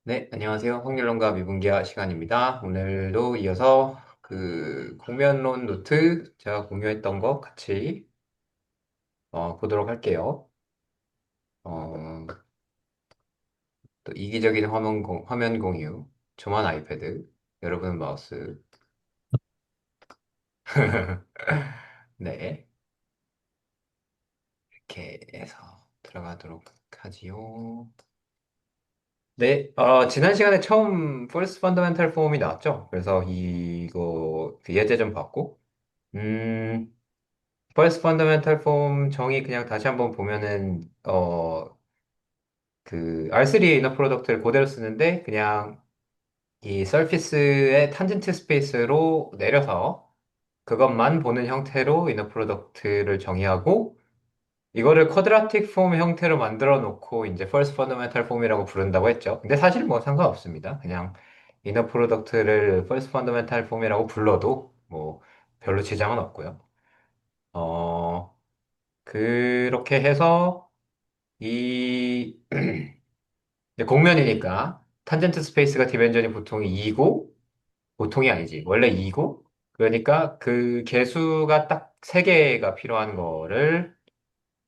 네, 안녕하세요. 확률론과 미분기하 시간입니다. 오늘도 이어서 공면론 노트 제가 공유했던 거 같이 보도록 할게요. 어, 또 이기적인 화면 공유, 저만 아이패드, 여러분은 마우스. 네, 이렇게 해서 들어가도록 하지요. 네, 지난 시간에 처음 First Fundamental Form이 나왔죠? 그래서 이거 그 예제 좀 봤고, 음, First Fundamental Form 정의 그냥 다시 한번 보면은 R3의 이너 프로덕트를 그대로 쓰는데 그냥 이 서피스의 탄젠트 스페이스로 내려서 그것만 보는 형태로 이너 프로덕트를 정의하고 이거를 쿼드라틱 폼 형태로 만들어 놓고 이제 First Fundamental Form이라고 부른다고 했죠. 근데 사실 뭐 상관없습니다. 그냥 이너 프로덕트를 First Fundamental Form이라고 불러도 뭐 별로 지장은 없고요. 어, 그렇게 해서 이 이제 공면이니까 탄젠트 스페이스가 디멘전이 보통 2고 보통이 아니지 원래 2고 그러니까 그 개수가 딱 3개가 필요한 거를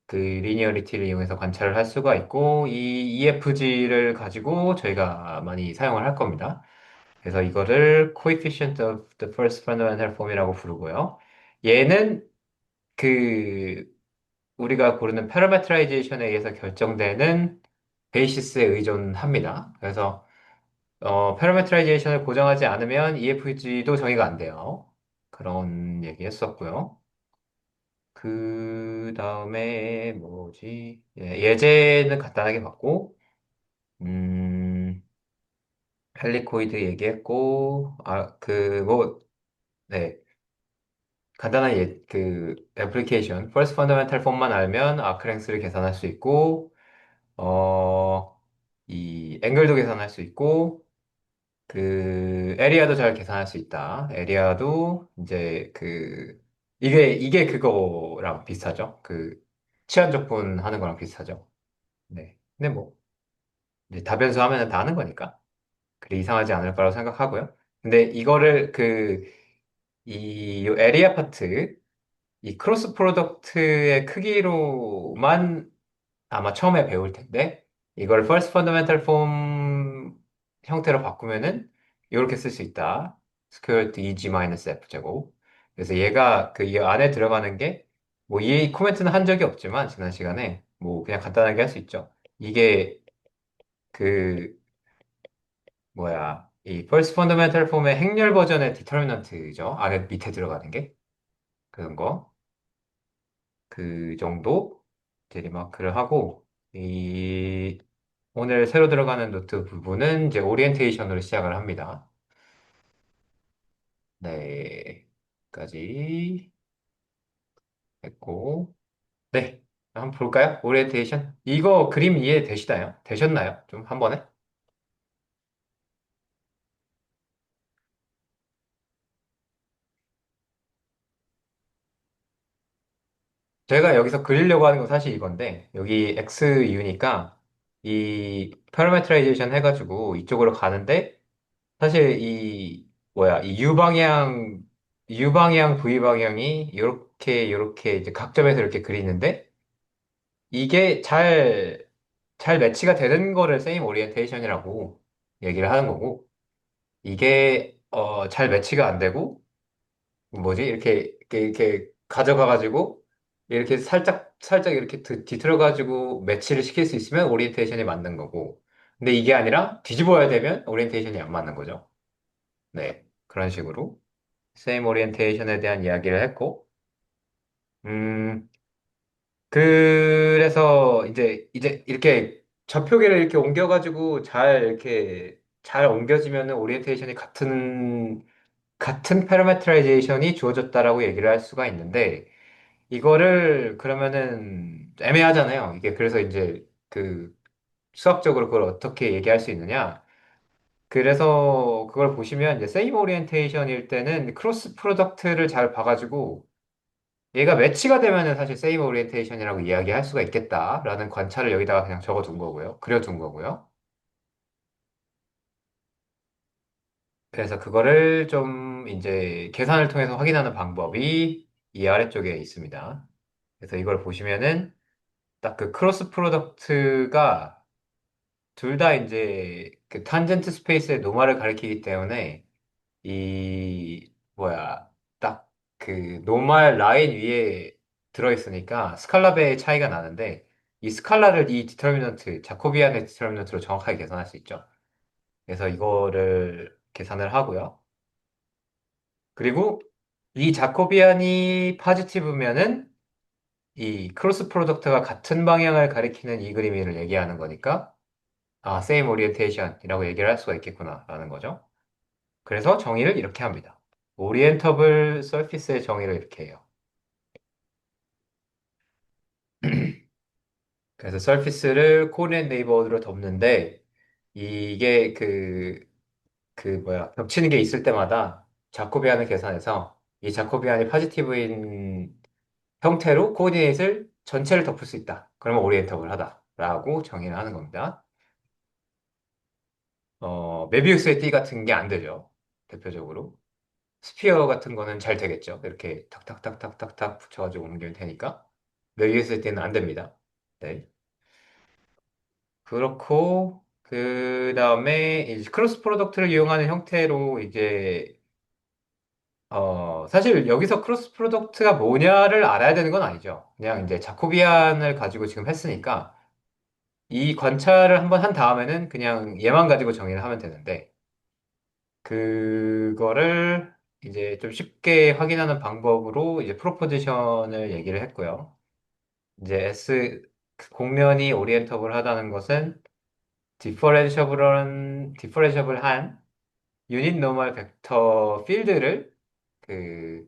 그 리니어리티를 이용해서 관찰을 할 수가 있고 이 EFG를 가지고 저희가 많이 사용을 할 겁니다. 그래서 이거를 coefficient of the first fundamental form이라고 부르고요. 얘는 그 우리가 고르는 패러메트라이제이션에 의해서 결정되는 베이시스에 의존합니다. 그래서 패러메트라이제이션을 고정하지 않으면 EFG도 정의가 안 돼요. 그런 얘기 했었고요. 그 다음에 뭐지? 예제는 간단하게 봤고, 음, 헬리코이드 얘기했고, 네. 간단한 애플리케이션, First Fundamental Form만 알면 아크랭스를 계산할 수 있고, 어, 이 앵글도 계산할 수 있고, 그 에리아도 잘 계산할 수 있다. 에리아도 이제 이게 그거랑 비슷하죠. 그 치안 적분하는 거랑 비슷하죠. 네. 근데 뭐 이제 다변수 하면은 다 하는 거니까 그리 이상하지 않을 거라고 생각하고요. 근데 이거를 이 에리아 파트 이 크로스 프로덕트의 크기로만 아마 처음에 배울 텐데 이걸 first fundamental form 형태로 바꾸면은 이렇게 쓸 수 있다. 스퀘어 루트 2g f 제곱. 그래서 얘가 그 이 안에 들어가는 게 뭐 이 코멘트는 한 적이 없지만 지난 시간에 뭐 그냥 간단하게 할 수 있죠. 이게 그 뭐야 이 first fundamental form의 행렬 버전의 디터미넌트죠. 안에 밑에 들어가는 게 그런 거. 그 정도 이제 리마크를 하고 이 오늘 새로 들어가는 노트 부분은 이제 오리엔테이션으로 시작을 합니다. 네, 까지 했고 네, 한번 볼까요? 오리엔테이션 이거 그림 이해되시나요? 되셨나요? 좀 한 번에? 제가 여기서 그리려고 하는 건 사실 이건데 여기 XU니까 이 파라메트라이제이션 해가지고 이쪽으로 가는데 사실 이 U 방향, V 방향이 이렇게 이제 각점에서 이렇게 그리는데 이게 잘 매치가 되는 거를 세임 오리엔테이션이라고 얘기를 하는 거고 이게 잘 매치가 안 되고 뭐지 이렇게 가져가가지고 이렇게 살짝 이렇게 뒤틀어가지고 매치를 시킬 수 있으면 오리엔테이션이 맞는 거고 근데 이게 아니라 뒤집어야 되면 오리엔테이션이 안 맞는 거죠. 네, 그런 식으로 세임 오리엔테이션에 대한 이야기를 했고, 음, 그래서 이제 이렇게 좌표계를 이렇게 옮겨가지고 이렇게 잘 옮겨지면은 오리엔테이션이 같은 패러메트라이제이션이 주어졌다라고 얘기를 할 수가 있는데, 이거를 그러면은 애매하잖아요. 이게 그래서 이제 수학적으로 그걸 어떻게 얘기할 수 있느냐? 그래서 그걸 보시면 이제 세임 오리엔테이션일 때는 크로스 프로덕트를 잘 봐가지고 얘가 매치가 되면은 사실 세임 오리엔테이션이라고 이야기할 수가 있겠다라는 관찰을 여기다가 그냥 적어둔 거고요. 그려둔 거고요. 그래서 그거를 좀 이제 계산을 통해서 확인하는 방법이 이 아래쪽에 있습니다. 그래서 이걸 보시면은 딱 그 크로스 프로덕트가 둘 다 이제 그 탄젠트 스페이스의 노말을 가리키기 때문에 이 뭐야 딱 그 노말 라인 위에 들어있으니까 스칼라베의 차이가 나는데 이 스칼라를 이 디터미넌트 자코비안의 디터미넌트로 정확하게 계산할 수 있죠. 그래서 이거를 계산을 하고요. 그리고 이 자코비안이 파지티브면은 이 크로스 프로덕트가 같은 방향을 가리키는 이 그림을 얘기하는 거니까 아, same orientation이라고 얘기를 할 수가 있겠구나라는 거죠. 그래서 정의를 이렇게 합니다. 오리엔터블 서피스의 정의를 이렇게 해요. 그래서 서피스를 코ऑ디네이트 네이버드로 덮는데 이게 뭐야 겹치는 게 있을 때마다 자코비안을 계산해서 이 자코비안이 파지티브인 형태로 코디네이트를 전체를 덮을 수 있다. 그러면 오리엔터블 하다라고 정의를 하는 겁니다. 메비우스의 띠 같은 게 안 되죠. 대표적으로. 스피어 같은 거는 잘 되겠죠. 이렇게 탁탁탁탁탁탁 붙여가지고 옮기면 되니까. 메비우스의 띠는 안 됩니다. 네. 그렇고, 그 다음에 이제 크로스 프로덕트를 이용하는 형태로 이제, 사실 여기서 크로스 프로덕트가 뭐냐를 알아야 되는 건 아니죠. 그냥 이제 자코비안을 가지고 지금 했으니까 이 관찰을 한번 한 다음에는 그냥 얘만 가지고 정의를 하면 되는데, 그거를 이제 좀 쉽게 확인하는 방법으로 이제 프로포지션을 얘기를 했고요. 이제 그 공면이 오리엔터블 하다는 것은 디퍼렌셔블한 유닛 노멀 벡터 필드를 그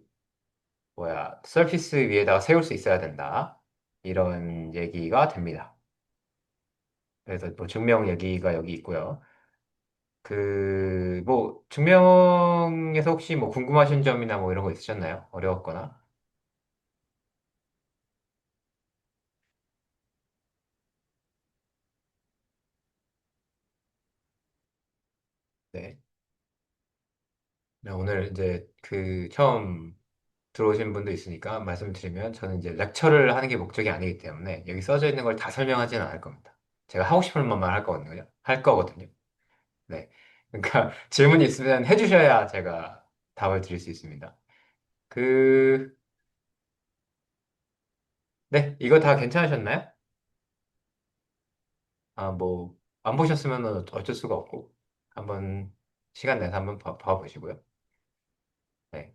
서피스 위에다가 세울 수 있어야 된다. 이런 얘기가 됩니다. 그래서 뭐 증명 얘기가 여기 있고요. 뭐, 증명에서 혹시 뭐 궁금하신 점이나 뭐 이런 거 있으셨나요? 어려웠거나? 네. 네, 오늘 이제 처음 들어오신 분도 있으니까 말씀드리면 저는 이제 렉처를 하는 게 목적이 아니기 때문에 여기 써져 있는 걸 다 설명하지는 않을 겁니다. 제가 하고 싶은 것만 할 거거든요. 할 거거든요. 네. 그러니까 질문이 있으면 해주셔야 제가 답을 드릴 수 있습니다. 그, 네. 이거 다 괜찮으셨나요? 아, 뭐, 안 보셨으면 어쩔 수가 없고, 한번, 시간 내서 한번 봐보시고요. 네.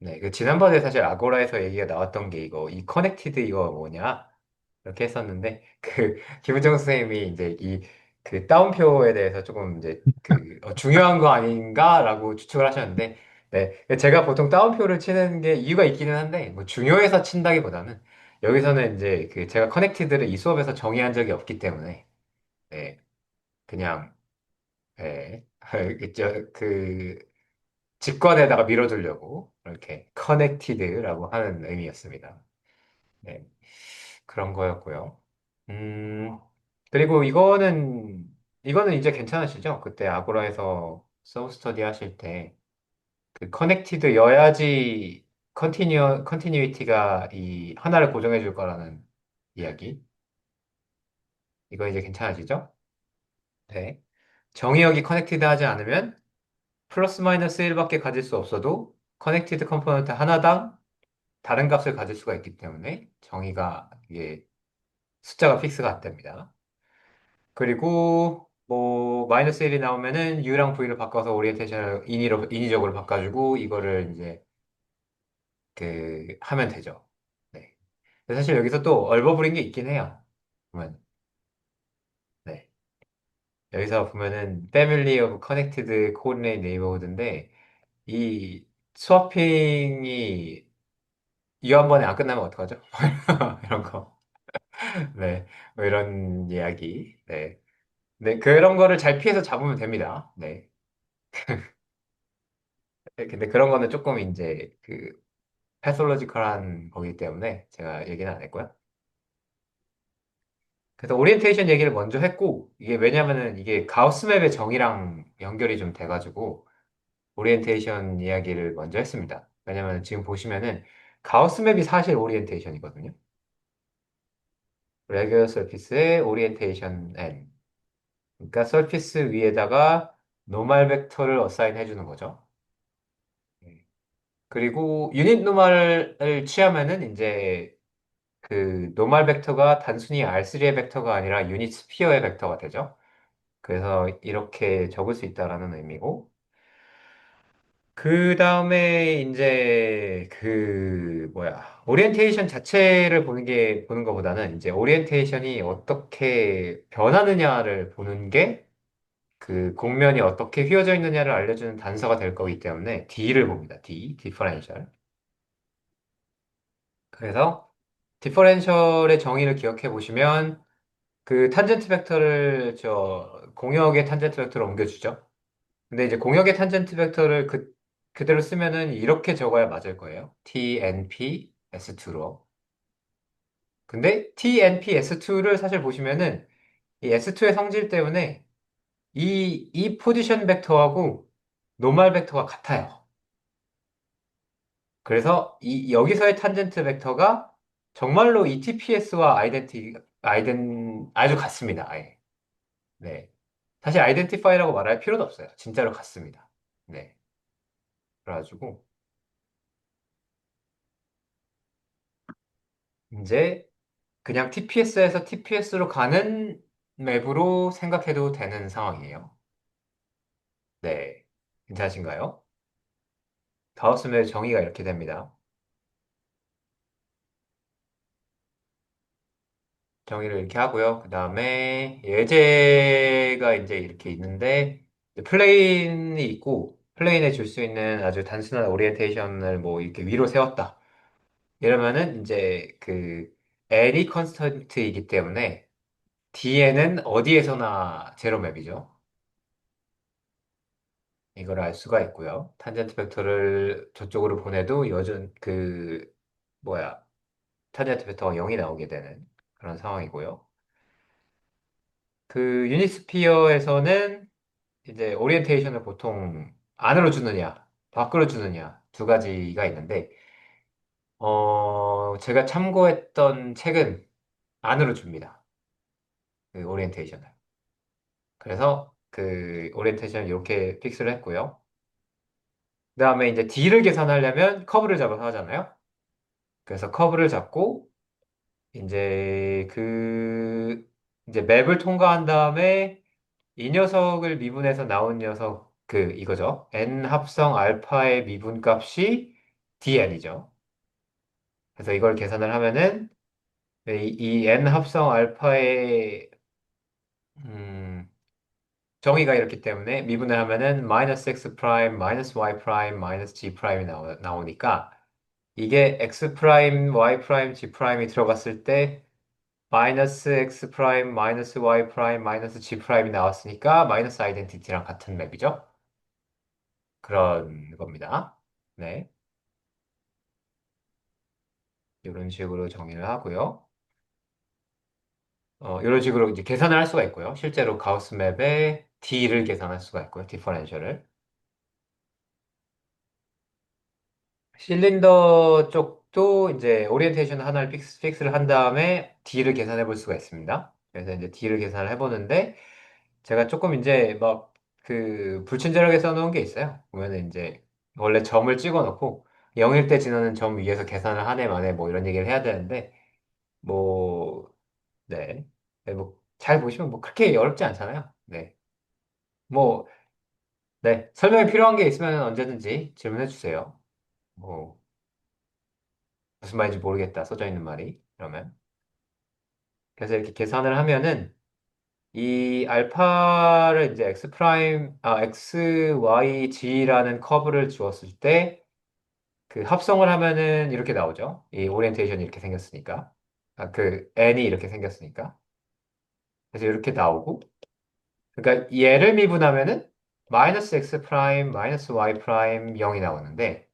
네. 지난번에 사실 아고라에서 얘기가 나왔던 게 이 커넥티드 이거 뭐냐? 이렇게 했었는데, 김은정 선생님이 이제 다운표에 대해서 조금 이제 중요한 거 아닌가라고 추측을 하셨는데, 네. 제가 보통 다운표를 치는 게 이유가 있기는 한데, 뭐 중요해서 친다기보다는, 여기서는 이제 제가 커넥티드를 이 수업에서 정의한 적이 없기 때문에, 네. 그냥 예, 직관에다가 밀어두려고 이렇게 커넥티드라고 하는 의미였습니다. 네, 그런 거였고요. 음, 그리고 이거는 이제 괜찮으시죠? 그때 아고라에서 서브 스터디 하실 때 그 커넥티드여야지 컨티뉴이티가 이 하나를 고정해 줄 거라는 이야기. 이거 이제 괜찮으시죠? 네. 정의역이 커넥티드 하지 않으면 플러스 마이너스 1밖에 가질 수 없어도 커넥티드 컴포넌트 하나당 다른 값을 가질 수가 있기 때문에 정의가 이게 숫자가 픽스가 안 됩니다. 그리고 뭐 마이너스 1이 나오면은 U랑 V를 바꿔서 오리엔테이션을 인위적으로 바꿔주고 이거를 이제 하면 되죠. 네. 근데 사실 여기서 또 얼버무린 게 있긴 해요. 보면 네. 여기서 보면은 Family of Connected Coordinate Neighborhood인데 이 스와핑이 이거 한 번에 안 끝나면 어떡하죠? 이런 거. 네. 뭐 이런 이야기. 네. 네. 그런 거를 잘 피해서 잡으면 됩니다. 네. 네, 근데 그런 거는 조금 이제 패솔로지컬한 거기 때문에 제가 얘기는 안 했고요. 그래서 오리엔테이션 얘기를 먼저 했고, 이게 왜냐면은 이게 가우스맵의 정의랑 연결이 좀 돼가지고, 오리엔테이션 이야기를 먼저 했습니다. 왜냐면 지금 보시면은, 가우스맵이 사실 오리엔테이션이거든요. 레귤러 서피스의 오리엔테이션 N. 그러니까 서피스 위에다가 노멀 벡터를 어사인 해주는 거죠. 네. 그리고 유닛 노멀을 취하면은 이제 그 노멀 벡터가 단순히 R3의 벡터가 아니라 유닛 스피어의 벡터가 되죠. 그래서 이렇게 적을 수 있다라는 의미고, 그 다음에 이제 그 뭐야 오리엔테이션 자체를 보는 것보다는 이제 오리엔테이션이 어떻게 변하느냐를 보는 게 그 곡면이 어떻게 휘어져 있느냐를 알려주는 단서가 될 거기 때문에 D를 봅니다. D, 디퍼렌셜. 그래서 디퍼렌셜의 정의를 기억해 보시면 그 탄젠트 벡터를 저 공역의 탄젠트 벡터로 옮겨주죠. 근데 이제 공역의 탄젠트 벡터를 그대로 쓰면은 이렇게 적어야 맞을 거예요. TNP S2로. 근데 TNP S2를 사실 보시면은 이 S2의 성질 때문에 이 포지션 벡터하고 노멀 벡터가 같아요. 그래서 여기서의 탄젠트 벡터가 정말로 이 TPS와 아주 같습니다. 아예. 네. 사실 아이덴티파이라고 말할 필요도 없어요. 진짜로 같습니다. 네. 그래가지고 이제 그냥 TPS에서 TPS로 가는 맵으로 생각해도 되는 상황이에요. 네. 괜찮으신가요? 가우스 맵 정의가 이렇게 됩니다. 정의를 이렇게 하고요. 그 다음에 예제가 이제 이렇게 있는데 이제 플레인이 있고 플레인에 줄 수 있는 아주 단순한 오리엔테이션을 뭐 이렇게 위로 세웠다. 이러면은 이제 그 L이 컨스턴트이기 때문에 D에는 어디에서나 제로 맵이죠. 이걸 알 수가 있고요. 탄젠트 벡터를 저쪽으로 보내도 여전 그 뭐야 탄젠트 벡터가 0이 나오게 되는 그런 상황이고요. 그 유니스피어에서는 이제 오리엔테이션을 보통 안으로 주느냐, 밖으로 주느냐 두 가지가 있는데 제가 참고했던 책은 안으로 줍니다. 그 오리엔테이션을. 그래서 그 오리엔테이션을 이렇게 픽스를 했고요. 그다음에 이제 D를 계산하려면 커브를 잡아서 하잖아요. 그래서 커브를 잡고 이제 맵을 통과한 다음에 이 녀석을 미분해서 나온 녀석 이거죠. n 합성 알파의 미분값이 dn이죠. 그래서 이걸 계산을 하면은 이 n 합성 알파의 음, 정의가 이렇기 때문에 미분을 하면은 마이너스 x 프라임 마이너스 y 프라임 마이너스 g 프라임이 나오니까 이게 x 프라임 y 프라임 g 프라임이 들어갔을 때 마이너스 x 프라임 마이너스 y 프라임 마이너스 g 프라임이 나왔으니까 마이너스 아이덴티티랑 같은 맵이죠. 그런 겁니다. 네. 이런 식으로 정의를 하고요. 이런 식으로 이제 계산을 할 수가 있고요. 실제로 가우스 맵에 D를 계산할 수가 있고요. 디퍼렌셜을. 실린더 쪽도 이제 오리엔테이션 하나를 픽스를 한 다음에 D를 계산해 볼 수가 있습니다. 그래서 이제 D를 계산을 해보는데 제가 조금 이제 막 그 불친절하게 써놓은 게 있어요. 보면은 이제 원래 점을 찍어 놓고 0일 때 지나는 점 위에서 계산을 하네 마네 뭐 이런 얘기를 해야 되는데 뭐 네. 네, 뭐 잘 보시면 뭐 그렇게 어렵지 않잖아요. 네. 뭐 네. 설명이 필요한 게 있으면 언제든지 질문해 주세요. 뭐 무슨 말인지 모르겠다. 써져 있는 말이. 그러면 그래서 이렇게 계산을 하면은 이 알파를 이제 x, y, g라는 커브를 주었을 때 그 합성을 하면은 이렇게 나오죠. 이 오리엔테이션이 이렇게 생겼으니까. 그 n이 이렇게 생겼으니까. 그래서 이렇게 나오고 그러니까 얘를 미분하면은 마이너스 x 프라임 마이너스 y 프라임 0이 나오는데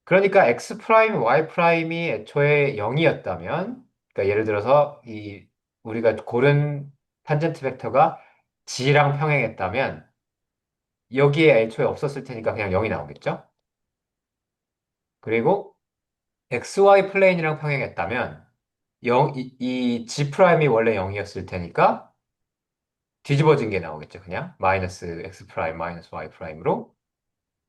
그러니까 x 프라임 y 프라임이 애초에 0이었다면 그러니까 예를 들어서 이 우리가 고른 탄젠트 벡터가 G랑 평행했다면 여기에 애초에 없었을 테니까 그냥 0이 나오겠죠? 그리고 XY 플레인이랑 평행했다면 이 G 프라임이 원래 0이었을 테니까 뒤집어진 게 나오겠죠. 그냥 마이너스 X 프라임 마이너스 Y 프라임으로.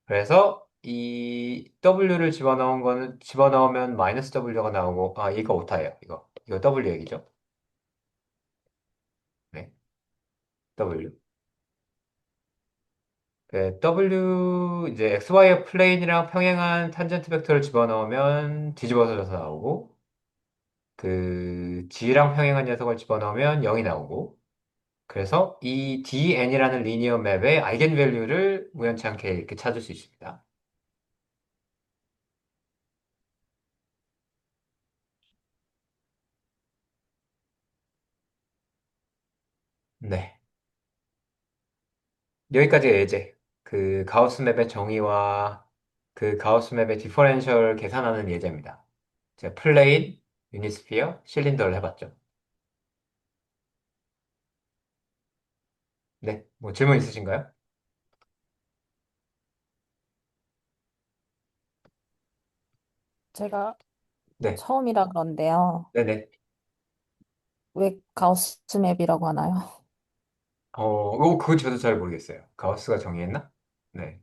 그래서 이 W를 집어넣으면 마이너스 W가 나오고 아 이거 오타예요. 이거 W 얘기죠. 네, W. W 이제 XY 플레인이랑 평행한 탄젠트 벡터를 집어넣으면 뒤집어져서 나오고 그 G랑 평행한 녀석을 집어넣으면 0이 나오고 그래서 이 DN이라는 리니어 맵의 아이겐밸류를 우연치 않게 이렇게 찾을 수 있습니다. 네. 여기까지 예제. 그 가우스 맵의 정의와 그 가우스 맵의 디퍼렌셜 계산하는 예제입니다. 제가 플레인, 유니스피어, 실린더를 해봤죠. 네. 뭐 질문 있으신가요? 제가 네. 처음이라 그런데요. 네네. 왜 가우스 맵이라고 하나요? 그거 저도 잘 모르겠어요. 가우스가 정의했나? 네.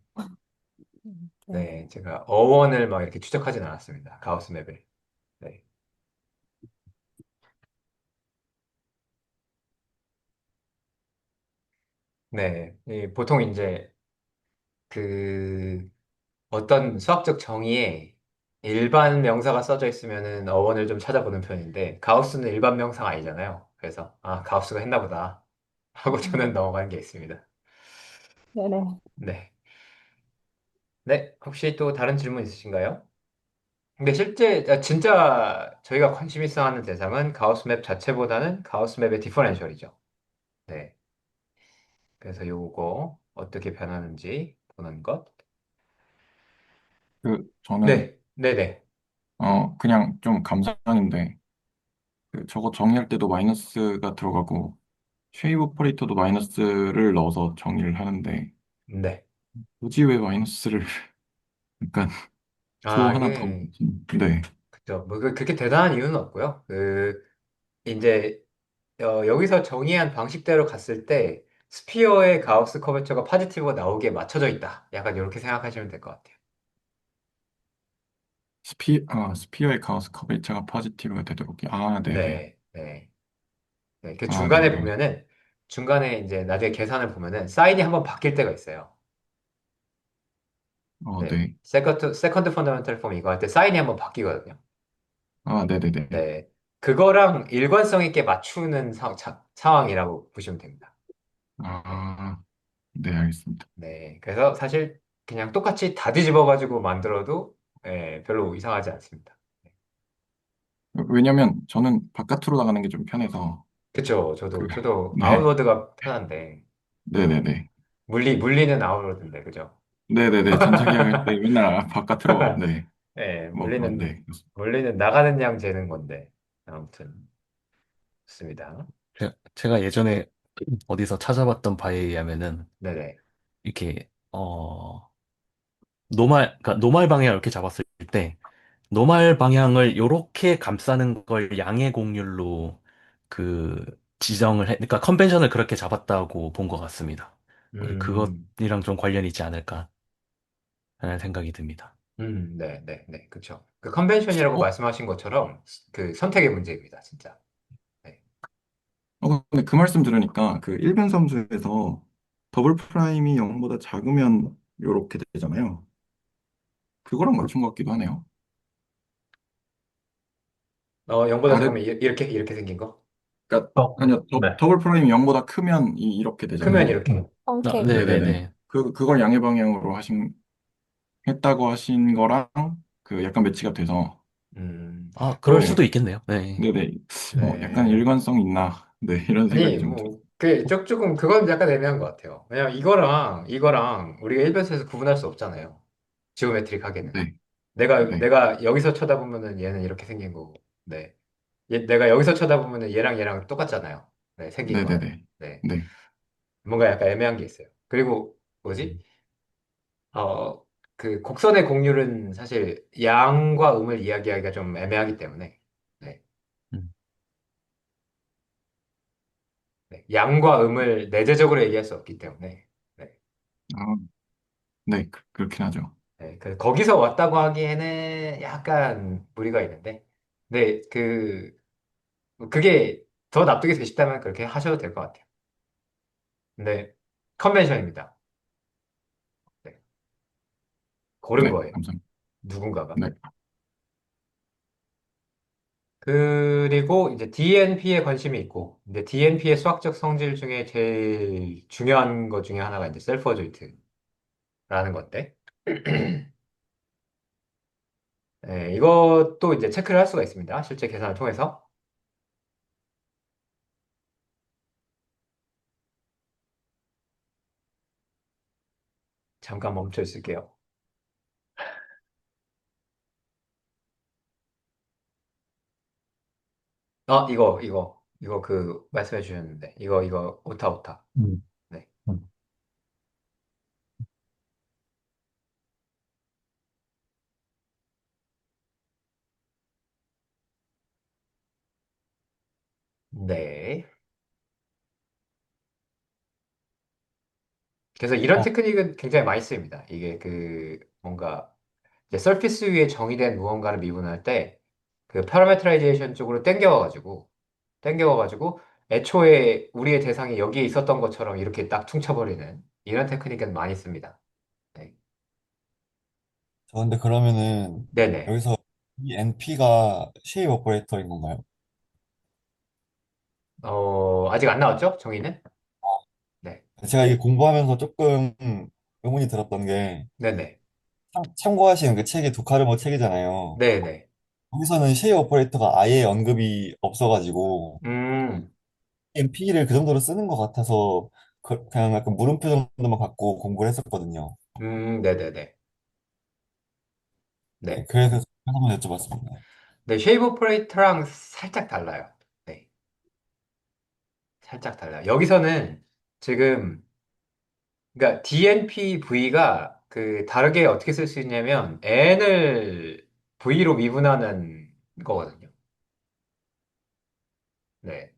네. 네. 제가 어원을 막 이렇게 추적하진 않았습니다. 가우스 맵을. 네. 네. 보통 이제 그 어떤 수학적 정의에 일반 명사가 써져 있으면은 어원을 좀 찾아보는 편인데 가우스는 일반 명사가 아니잖아요. 그래서 아 가우스가 했나 보다 하고 저는 음, 넘어가는 게 있습니다. 네네. 네. 네. 혹시 또 다른 질문 있으신가요? 근데 실제 진짜 저희가 관심 있어 하는 대상은 가우스 맵 자체보다는 가우스 맵의 디퍼렌셜이죠. 네. 그래서 요거 어떻게 변하는지 보는 것. 저는, 네. 네네. 그냥 좀 감상인데, 저거 정의할 때도 마이너스가 들어가고, 쉐이브 오퍼레이터도 마이너스를 넣어서 정의를 하는데, 네. 굳이 왜 마이너스를, 약간, 표 아, 하나 더 이게 붙인. 네. 그죠. 뭐 그렇게 대단한 이유는 없고요. 이제 여기서 정의한 방식대로 갔을 때 스피어의 가우스 커버처가 파지티브가 나오기에 맞춰져 있다. 약간 이렇게 생각하시면 될 것 같아요. 스피어의 가우스 커베이처가 포지티브가 되도록. 네네. 네, 네, 네. 그 중간에 네네. 보면은 중간에 이제 나중에 계산을 보면은 사인이 한번 바뀔 때가 있어요. 네, 네. 세컨드 펀더멘탈 폼 이거 할 때 사인이 한번 바뀌거든요. 네네네. 네, 그거랑 일관성 있게 맞추는 상황이라고 보시면 됩니다. 네. 아, 네, 알겠습니다. 네, 그래서 사실 그냥 똑같이 다 뒤집어가지고 만들어도 별로 이상하지 않습니다. 왜냐면 저는 바깥으로 나가는 게 좀 편해서, 그쵸, 그, 저도 네. 아웃워드가 편한데, 네네네. 물리는 아웃워드인데, 그죠? 네네네. 전자기학 할 때 맨날 바깥으로, 네. 네, 네. 물리는 나가는 양 재는 건데, 아무튼, 좋습니다. 제가 예전에 어디서 찾아봤던 바에 의하면은 네네. 이렇게 그러니까 노말 방향을 이렇게 잡았을 때 노말 방향을 요렇게 감싸는 걸 양의 곡률로 그 그러니까 컨벤션을 그렇게 잡았다고 본 것 같습니다. 음, 그것이랑 좀 관련이 있지 않을까 하는 생각이 듭니다. 네, 그쵸. 그 컨벤션이라고 어, 말씀하신 것처럼 그 선택의 문제입니다, 진짜. 네. 근데 그 말씀 들으니까 그 일변 함수에서 더블 프라임이 0보다 작으면 이렇게 되잖아요. 그거랑 맞춘 것 같기도 하네요. 0보다 아래, 작으면 이렇게 생긴 거? 그러니까, 어, 아니요, 네. 더블 프라임이 0보다 크면 이렇게 크면 되잖아요. 이렇게. 펑케이크. 네네네. 네네네. 그걸 양의 방향으로 했다고 하신 거랑 그 약간 매치가 돼서, 아, 그럴 어, 수도 있겠네요. 네. 네네. 약간 네. 일관성 있나. 네, 이런 생각이 아니, 좀 들어요. 조금, 그건 약간 애매한 것 같아요. 왜냐면 이거랑 우리가 일변에서 구분할 수 없잖아요. 지오메트릭하게는. 네, 내가, 네. 내가 여기서 쳐다보면은 얘는 이렇게 생긴 거고, 네. 내가 여기서 쳐다보면 얘랑 똑같잖아요. 네, 생긴 건. 네네네. 네. 네. 뭔가 약간 애매한 게 있어요. 그리고 뭐지? 음, 그 곡선의 곡률은 사실 양과 음을 이야기하기가 좀 애매하기 때문에, 네. 음, 네. 양과 음을 내재적으로 얘기할 수 없기 때문에, 네. 아, 네, 그렇긴 하죠. 네. 거기서 왔다고 하기에는 약간 무리가 있는데, 네, 그게 더 납득이 되시다면 그렇게 하셔도 될 것 같아요. 근데 컨벤션입니다. 네. 고른 네, 거예요. 감사합니다. 누군가가. 네. 그리고 이제 DNP에 관심이 있고, 이제 DNP의 수학적 성질 중에 제일 중요한 것 중에 하나가 이제 셀프 어조이트라는 건데, 네, 이것도 이제 체크를 할 수가 있습니다. 실제 계산을 통해서. 잠깐 멈춰 있을게요. 이거 말씀해 주셨는데, 이거, 오타. 음, 네. 음. 네. 그래서 이런 어, 테크닉은 굉장히 많이 쓰입니다. 이게 뭔가, 이제 서피스 위에 정의된 무언가를 미분할 때, 그 파라메트라이제이션 쪽으로 땡겨와가지고 애초에 우리의 대상이 여기에 있었던 것처럼 이렇게 딱 퉁쳐버리는 이런 테크닉은 많이 씁니다. 네. 저 근데 그러면은 네네. 여기서 이 NP가 쉐입 오퍼레이터인 건가요? 아직 안 나왔죠? 정의는? 네. 제가 이게 공부하면서 조금 의문이 들었던 게 네네. 참고하신 그 책이 두카르모 책이잖아요. 네네. 거기서는 쉐입 오퍼레이터가 아예 언급이 없어가지고 음, NP를 그 정도로 쓰는 것 같아서 그냥 약간 물음표 정도만 갖고 공부를 했었거든요. 네네네. 네, 네. 그래서 한번 여쭤봤습니다. 네, 쉐이브 오퍼레이터랑 살짝 달라요. 네. 살짝 달라요. 여기서는 지금, 그러니까 DNPV가 다르게 어떻게 쓸 수 있냐면 N을 V로 미분하는 거거든요. 네.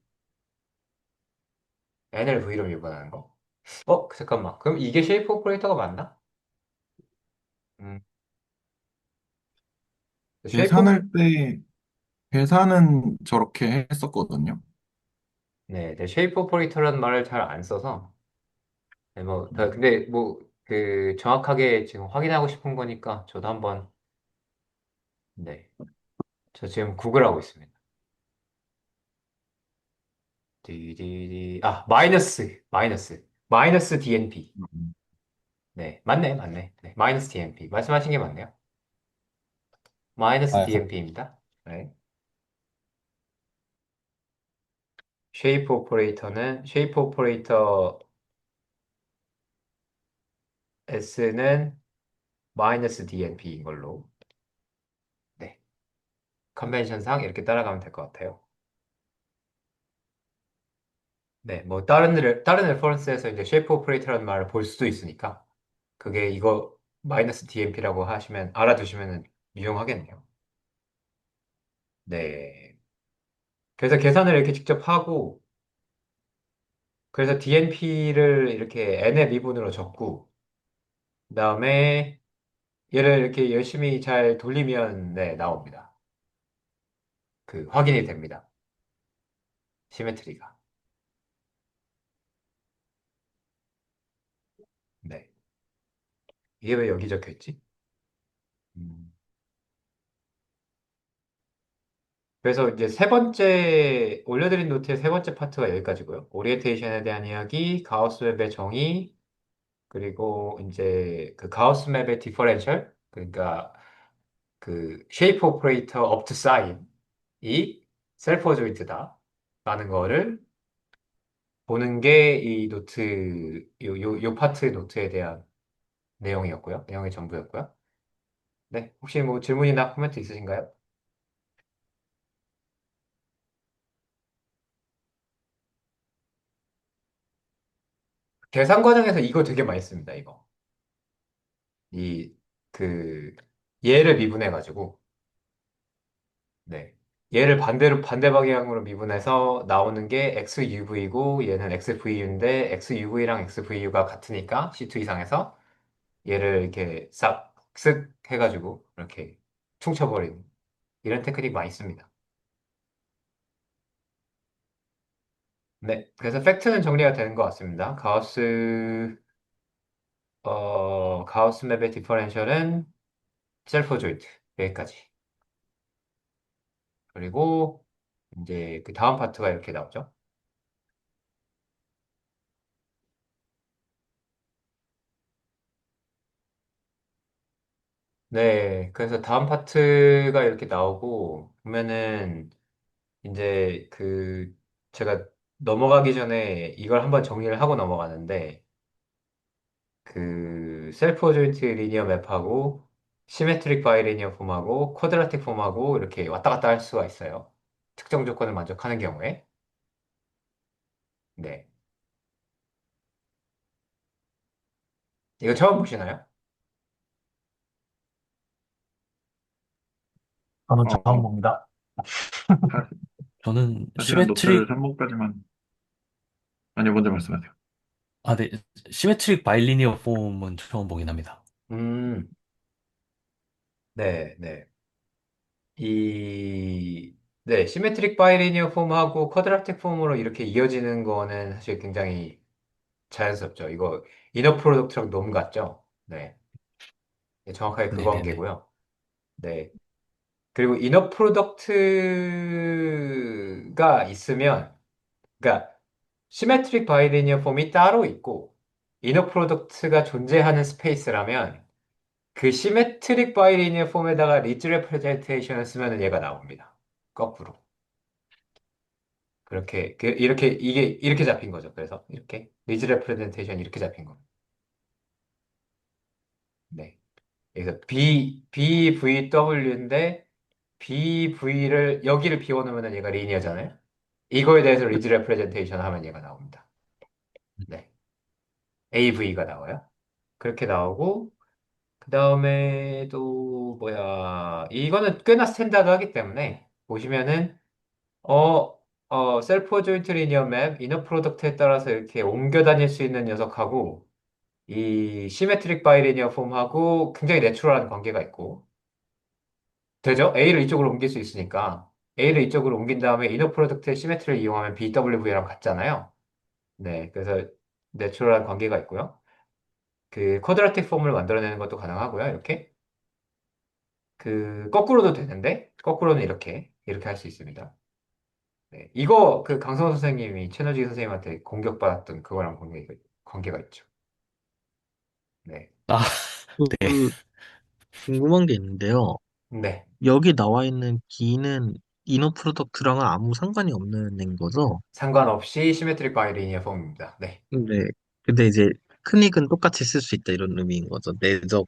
N을 V로 미분하는 거. 잠깐만. 그럼 이게 쉐이프 오퍼레이터가 맞나? 음, 쉐이프, 오- 계산할 때, 계산은 저렇게 했었거든요. 네, 쉐이프 오퍼레이터라는 말을 잘 안 써서. 네, 근데 정확하게 지금 확인하고 싶은 거니까 저도 한번, 네. 저 지금 구글하고 있습니다. 마이너스 DNP. 음. 네, 맞네. 네, 마이너스 DNP. 말씀하신 게 맞네요. 마이너스 아, DNP입니다. 네. 쉐이프 오퍼레이터 S는 마이너스 DNP인 걸로. 네. 컨벤션상 이렇게 따라가면 될 것 같아요. 네, 뭐 다른 레퍼런스에서 이제 쉐이프 오퍼레이터라는 말을 볼 수도 있으니까 그게 이거 마이너스 DNP라고 하시면 알아두시면 유용하겠네요. 네. 그래서 계산을 이렇게 직접 하고 그래서 DNP를 이렇게 n의 미분으로 적고 그다음에 얘를 이렇게 열심히 잘 돌리면 네, 나옵니다. 확인이 됩니다. 시메트리가. 네. 이게 왜 여기 적혀 있지? 음. 그래서 이제 올려드린 노트의 세 번째 파트가 여기까지고요. 오리엔테이션에 대한 이야기, 가우스 맵의 정의, 그리고 이제 가우스 맵의 디퍼렌셜, 그러니까 쉐이프 오퍼레이터 업 투 사인이 셀프 어조인트다 라는 거를 보는 게 이 요 파트 노트에 대한 내용이었고요. 내용의 전부였고요. 네, 혹시 뭐 질문이나 코멘트 있으신가요? 계산 과정에서 이거 되게 많이 씁니다, 이거. 이, 그, 얘를 미분해가지고, 네. 얘를 반대 방향으로 미분해서 나오는 게 XUV고 얘는 XVU인데 XUV랑 XVU가 같으니까 C2 이상에서 얘를 이렇게 싹, 쓱 해가지고 이렇게 퉁쳐버리는 이런 테크닉 많이 씁니다. 네. 그래서 팩트는 정리가 되는 것 같습니다. 가우스 맵의 디퍼렌셜은 셀프 조인트. 여기까지. 그리고 이제 그 다음 파트가 이렇게 나오죠. 네. 그래서 다음 파트가 이렇게 나오고 보면은 이제 그 제가 넘어가기 전에 이걸 한번 정리를 하고 넘어가는데 그 셀프 조인트 리니어 맵하고 시메트릭 바이리니어 폼하고 쿼드라틱 폼하고 이렇게 왔다 갔다 할 수가 있어요. 특정 조건을 만족하는 경우에. 네. 이거 처음 보시나요? 저는 어, 처음 봅니다. 사, 저는 사실은 노트를 시메트릭, 3번까지만, 아니, 먼저 말씀하세요. 네, 시메트릭 바일리니어 폼은 처음 보긴 합니다. 음, 네, 네. 이, 네, 시메트릭 바이리니어 폼하고 쿼드라틱 폼으로 이렇게 이어지는 거는 사실 굉장히 자연스럽죠. 이거 이너 프로덕트랑 너무 같죠? 네. 네, 정확하게 그 네네네. 관계고요. 네. 그리고 이너 프로덕트가 있으면, 그러니까 시메트릭 바이리니어 폼이 따로 있고 이너 프로덕트가 존재하는 스페이스라면 그 시메트릭 바이리니어 폼에다가 리즈 레프레젠테이션을 쓰면 얘가 나옵니다. 거꾸로. 그렇게 이렇게 이게 이렇게 잡힌 거죠. 그래서 이렇게 리즈 레프레젠테이션 이렇게 잡힌 겁니다. 네. 그래서 BVW인데 BV를 여기를 비워놓으면 얘가 리니어잖아요. 이거에 대해서 리즈 레프레젠테이션 하면 얘가 나옵니다. 네. AV가 나와요. 그렇게 나오고 그 다음에 또 뭐야 이거는 꽤나 스탠다드하기 때문에 보시면은 셀프 조인트 리니어 맵 이너 프로덕트에 따라서 이렇게 옮겨 다닐 수 있는 녀석하고 이 시메트릭 바이리니어 폼하고 굉장히 내추럴한 관계가 있고 되죠? A를 이쪽으로 옮길 수 있으니까 A를 이쪽으로 옮긴 다음에 이너 프로덕트의 시메트리를 이용하면 BWV랑 같잖아요. 네, 그래서 내추럴한 관계가 있고요. 그 쿼드라틱 폼을 만들어내는 것도 가능하고요. 이렇게 그 거꾸로도 되는데 거꾸로는 이렇게 할 수 있습니다. 네, 이거 그 강성호 선생님이 최너지 선생님한테 공격받았던 그거랑 관계가 있죠. 네, 아, 네. 그 궁금한 게 있는데요. 네, 여기 나와 있는 B는 이너 프로덕트랑은 아무 상관이 없는 애인 거죠? 상관없이 시메트릭 바이리니어 폼입니다. 네, 근데 이제 큰익은 똑같이 쓸 수 있다 이런 의미인 거죠. 내적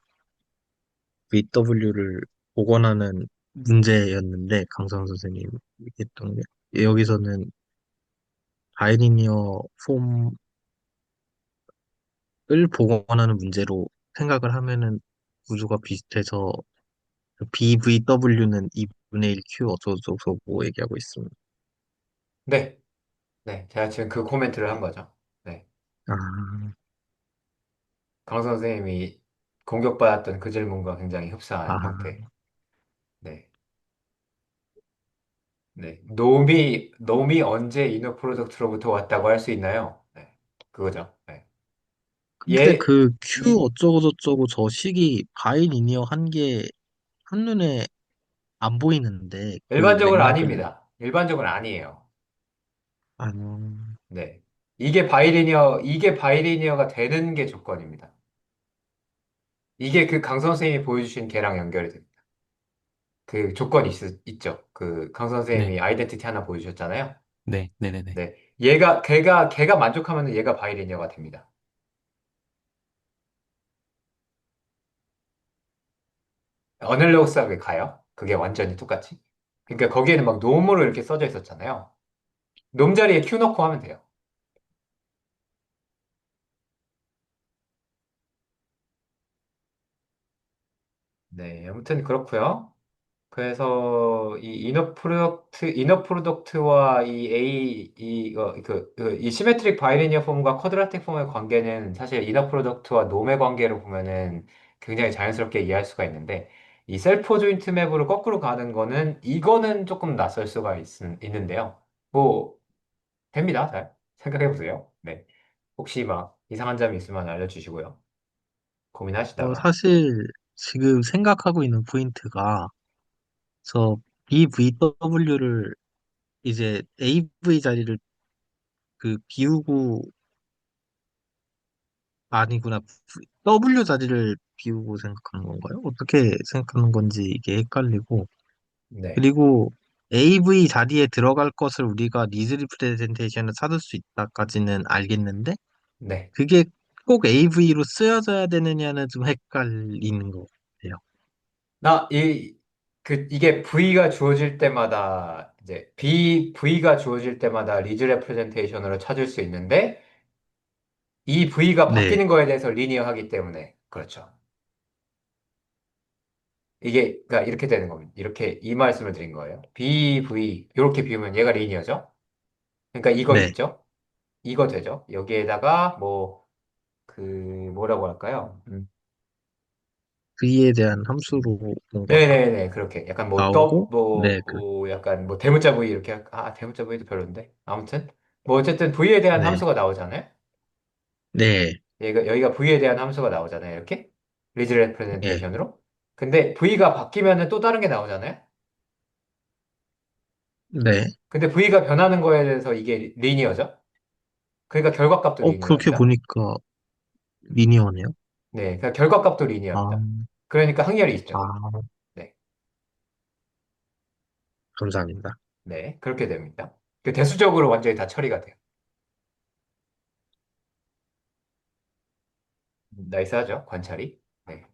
VW를 복원하는 문제였는데 강선 선생님이 했던 게 여기서는 바이리니어 폼을 복원하는 문제로 생각을 하면은 구조가 비슷해서 BVW는 2분의 1 Q 어쩌고저쩌고 얘기하고 있습니다. 네, 네, 제가 지금 그 코멘트를 한 거죠. 네, 아, 강 선생님이 공격받았던 그 질문과 굉장히 아, 흡사한 형태. 네, 네, 놈이 언제 이너 프로젝트로부터 왔다고 할 수 있나요? 네, 그거죠. 네. 근데 얘, 그 Q 이, 어쩌고저쩌고 저 식이 바이리니어 한 게 한눈에 안 보이는데 그 일반적으로 맥락을 아닙니다. 일반적으로 아니에요. 아, 네. 이게 바이리니어가 되는 게 조건입니다. 이게 그 강 선생님이 보여주신 걔랑 연결이 됩니다. 그 조건이 있죠. 그 강 네. 선생님이 아이덴티티 하나 보여주셨잖아요. 네. 네네네. 네. 걔가 만족하면 얘가 바이리니어가 됩니다. 어널로그스하게 가요. 그게 완전히 똑같이. 그러니까 거기에는 막 놈으로 이렇게 써져 있었잖아요. 놈 자리에 q 넣고 하면 돼요. 네, 아무튼 그렇고요. 그래서 이 이너 프로덕트와 이 A 이 시메트릭 바이리니어 폼과 쿼드라틱 폼의 관계는 사실 이너 프로덕트와 놈의 관계를 보면은 굉장히 자연스럽게 이해할 수가 있는데 이 셀프 조인트 맵으로 거꾸로 가는 거는 이거는 조금 낯설 수가 있는데요. 뭐 됩니다. 잘 생각해 보세요. 네. 혹시 막 이상한 점이 있으면 알려주시고요. 고민하시다가. 사실 지금 생각하고 있는 포인트가, 저 BVW를 이제 AV 자리를 비우고, 아니구나. W 자리를 비우고 생각하는 건가요? 어떻게 생각하는 건지 이게 헷갈리고. 네. 그리고 AV 자리에 들어갈 것을 우리가 니즈 리프레젠테이션을 찾을 수 있다까지는 알겠는데, 네. 그게 꼭 AV로 쓰여져야 되느냐는 좀 헷갈리는 것 같아요. 이게 V가 주어질 때마다, 이제, V가 주어질 때마다 리즈 레프레젠테이션으로 찾을 수 있는데, 이 V가 네, 바뀌는 거에 대해서 리니어하기 때문에, 그렇죠. 그러니까 이렇게 되는 겁니다. 이렇게, 이 말씀을 드린 거예요. 이렇게 비우면 얘가 리니어죠? 그러니까 이거 네. 있죠? 이거 되죠? 여기에다가, 뭐라고 할까요? V에 대한 함수로 뭔가가 네네네, 그렇게. 약간 나오고, 네, 약간 대문자 V 이렇게, 대문자 V도 별론데. 아무튼, 뭐 어쨌든 V에 대한 네, 함수가 나오잖아요. 네, 여기가 V에 대한 함수가 나오잖아요. 이렇게. 리즈 네, 레프레젠테이션으로. 근데 V가 바뀌면은 또 다른 게 나오잖아요. 네. 근데 V가 변하는 거에 대해서 이게 리니어죠. 그러니까 결과값도 그렇게 리니어랍니다. 보니까 미니어네요. 네, 그러니까 결과값도 아, 리니어입니다. 그러니까 확률이 있죠. 아, 네, 감사합니다. 네, 그렇게 됩니다. 대수적으로 완전히 다 처리가 돼요. 나이스하죠, 관찰이. 네.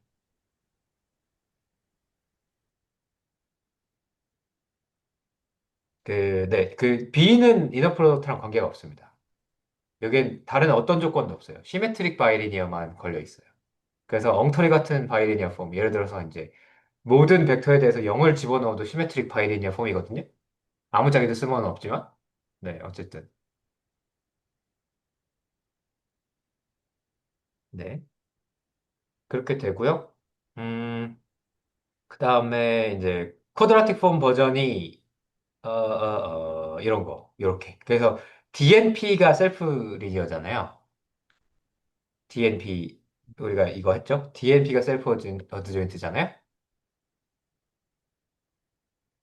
B는 이너 프로덕트랑 관계가 없습니다. 여기엔 다른 어떤 조건도 없어요. 시메트릭 바이리니어만 걸려 있어요. 그래서 엉터리 같은 바이리니어 폼, 예를 들어서 이제 모든 벡터에 대해서 0을 집어넣어도 시메트릭 바이리니어 폼이거든요. 아무짝에도 쓸모는 없지만, 네, 어쨌든, 네, 그렇게 되고요. 그 다음에 이제 쿼드라틱 폼 버전이 이런 거, 이렇게. 그래서 DNP가 셀프 리니어잖아요. DNP 우리가 이거 했죠? DNP가 셀프 어드조인트잖아요.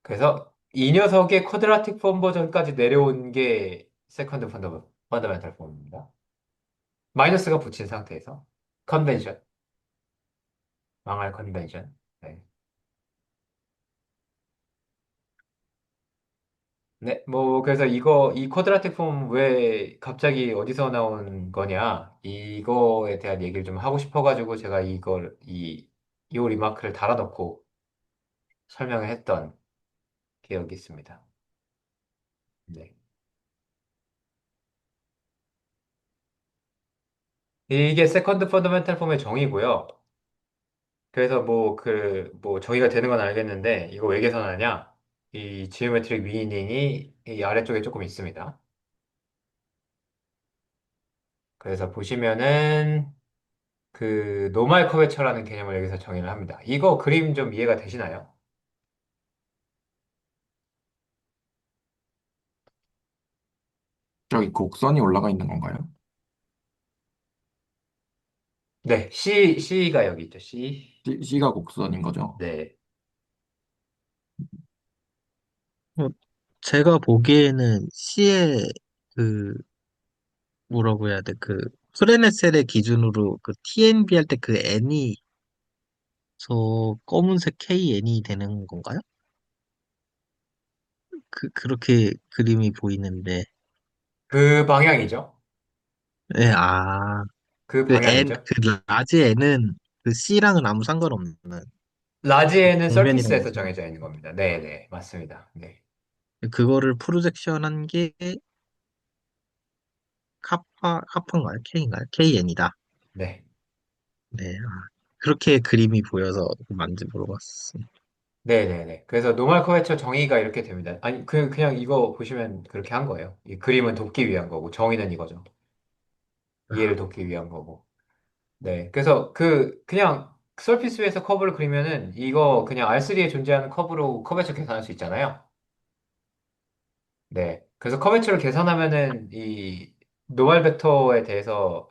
그래서 이 녀석의 쿼드라틱 폼 버전까지 내려온 게 세컨드 펀더멘탈 폼입니다. 마이너스가 붙인 상태에서 컨벤션, 망할 컨벤션. 네. 네, 뭐 그래서 이 쿼드라틱 폼 왜 갑자기 어디서 나온 거냐? 이거에 대한 얘기를 좀 하고 싶어가지고 제가 이 리마크를 달아놓고 설명을 했던 기억이 있습니다. 네. 이게 세컨드 펀더멘탈 폼의 정의고요. 그래서 정의가 되는 건 알겠는데, 이거 왜 계산하냐? 이 지오메트릭 미닝이 이 아래쪽에 조금 있습니다. 그래서 보시면은, 노말 커베처라는 개념을 여기서 정의를 합니다. 이거 그림 좀 이해가 되시나요? 저기 곡선이 올라가 있는 건가요? 네, C가 여기 있죠, C. C가 곡선인 거죠? 네. 어, 제가 보기에는 C의 그, 뭐라고 해야 돼, 프레네셀의 기준으로 TNB 할 때 N이 저 검은색 KN이 되는 건가요? 그렇게 그림이 보이는데, 그 방향이죠. 네, 그 방향이죠. 라지 N은 C랑은 아무 상관없는, 라지에는 공면이랑 아무 서피스에서 상관. 정해져 있는 겁니다. 네, 네, 맞습니다. 네. 그거를 프로젝션한 게 카파인가요? K인가요? KN이다. 네. 네. 그렇게 그림이 보여서 뭔지 물어봤어. 네네네. 그래서 노멀 커베처 정의가 이렇게 됩니다. 아니, 그냥 이거 보시면 그렇게 한 거예요. 이 그림은 돕기 위한 거고, 정의는 이거죠. 이해를 돕기 위한 거고. 네. 그래서 그냥 서피스 위에서 커브를 그리면은 이거 그냥 R3에 존재하는 커브로 커베처 계산할 수 있잖아요. 네. 그래서 커베처를 계산하면은 이 노멀 벡터에 대해서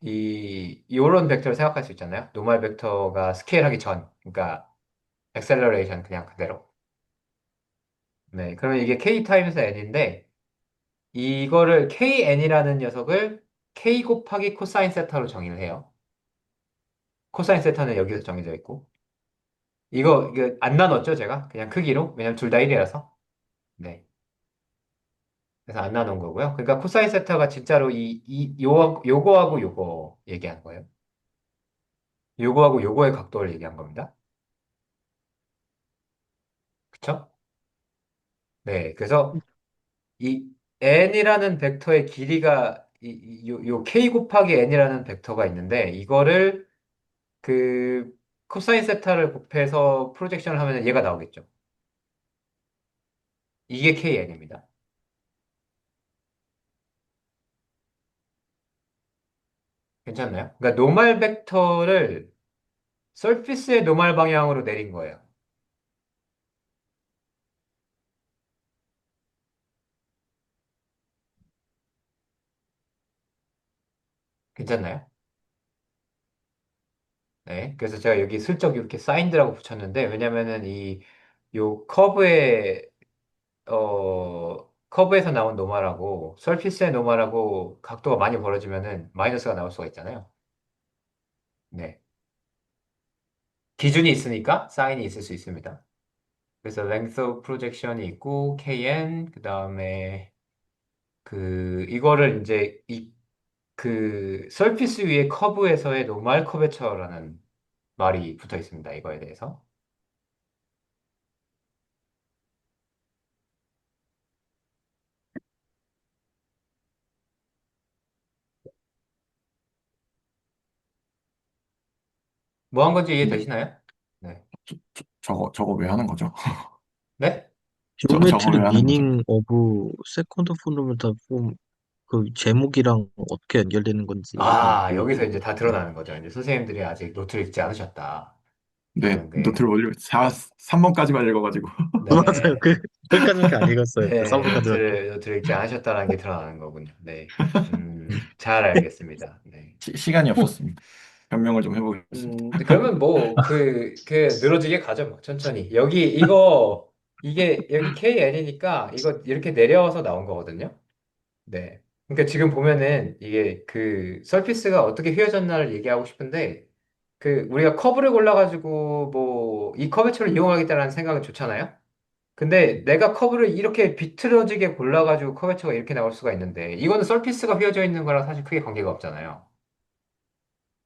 요런 벡터를 생각할 수 있잖아요. 노멀 벡터가 스케일하기 전, 그러니까 액셀러레이션 그냥 그대로. 네. 그러면 이게 k 타임스 n인데 이거를 kn이라는 녀석을 k 곱하기 코사인 세타로 정의를 해요. 코사인 세타는 여기서 정해져 있고. 이거 안 나눴죠, 제가? 그냥 크기로? 왜냐면 둘 다 1이라서. 네. 그래서 안 나눈 거고요. 그러니까 코사인 세타가 진짜로 요거하고 요거 얘기한 거예요. 요거하고 요거의 각도를 얘기한 겁니다. 그쵸? 네. 그래서 이 n이라는 벡터의 길이가 요 k 곱하기 n이라는 벡터가 있는데 이거를 그 코사인 세타를 곱해서 프로젝션을 하면 얘가 나오겠죠. 이게 kn입니다. 괜찮나요? 그러니까 노멀 벡터를 서피스의 노멀 방향으로 내린 거예요. 괜찮나요? 네. 그래서 제가 여기 슬쩍 이렇게 사인드라고 붙였는데 왜냐면은 요 커브에서 나온 노멀하고 서피스의 노멀하고 각도가 많이 벌어지면은 마이너스가 나올 수가 있잖아요. 네. 기준이 있으니까 사인이 있을 수 있습니다. 그래서 length of projection이 있고 kn 그다음에 이거를 이제 서피스 위의 커브에서의 노멀 커베처라는 말이 붙어 있습니다. 이거에 대해서. 뭐 한 건지 근데 이해되시나요? 네. 저거 왜 하는 거죠? 네? 저거 왜 지오메트릭 하는 거죠? 미닝 오브 세컨드 펀더멘탈 폼 그 제목이랑 어떻게 연결되는 건지 한번 아, 여기서 이제 다 보여주세요. 드러나는 거죠. 이제 선생님들이 아직 노트를 읽지 않으셨다. 네, 라는 게. 노트를 올려 3번까지만 읽어가지고. 맞아요. 네네. 거기까지밖에 안 읽었어요. 네, 3번까지밖에. 노트를 읽지 않으셨다는 게 드러나는 거군요. 네. 잘 알겠습니다. 네. 시간이 없었습니다. 변명을 좀 해보겠습니다. 그러면 뭐, 늘어지게 가죠, 뭐, 천천히. 여기 KN이니까, 이거 이렇게 내려와서 나온 거거든요. 네. 그러니까 지금 보면은, 이게 서피스가 어떻게 휘어졌나를 얘기하고 싶은데, 우리가 커브를 골라가지고, 뭐, 이 커브처를 이용하겠다라는 생각은 좋잖아요? 근데 내가 커브를 이렇게 비틀어지게 골라가지고 커브처가 이렇게 나올 수가 있는데, 이거는 서피스가 휘어져 있는 거랑 사실 크게 관계가 없잖아요.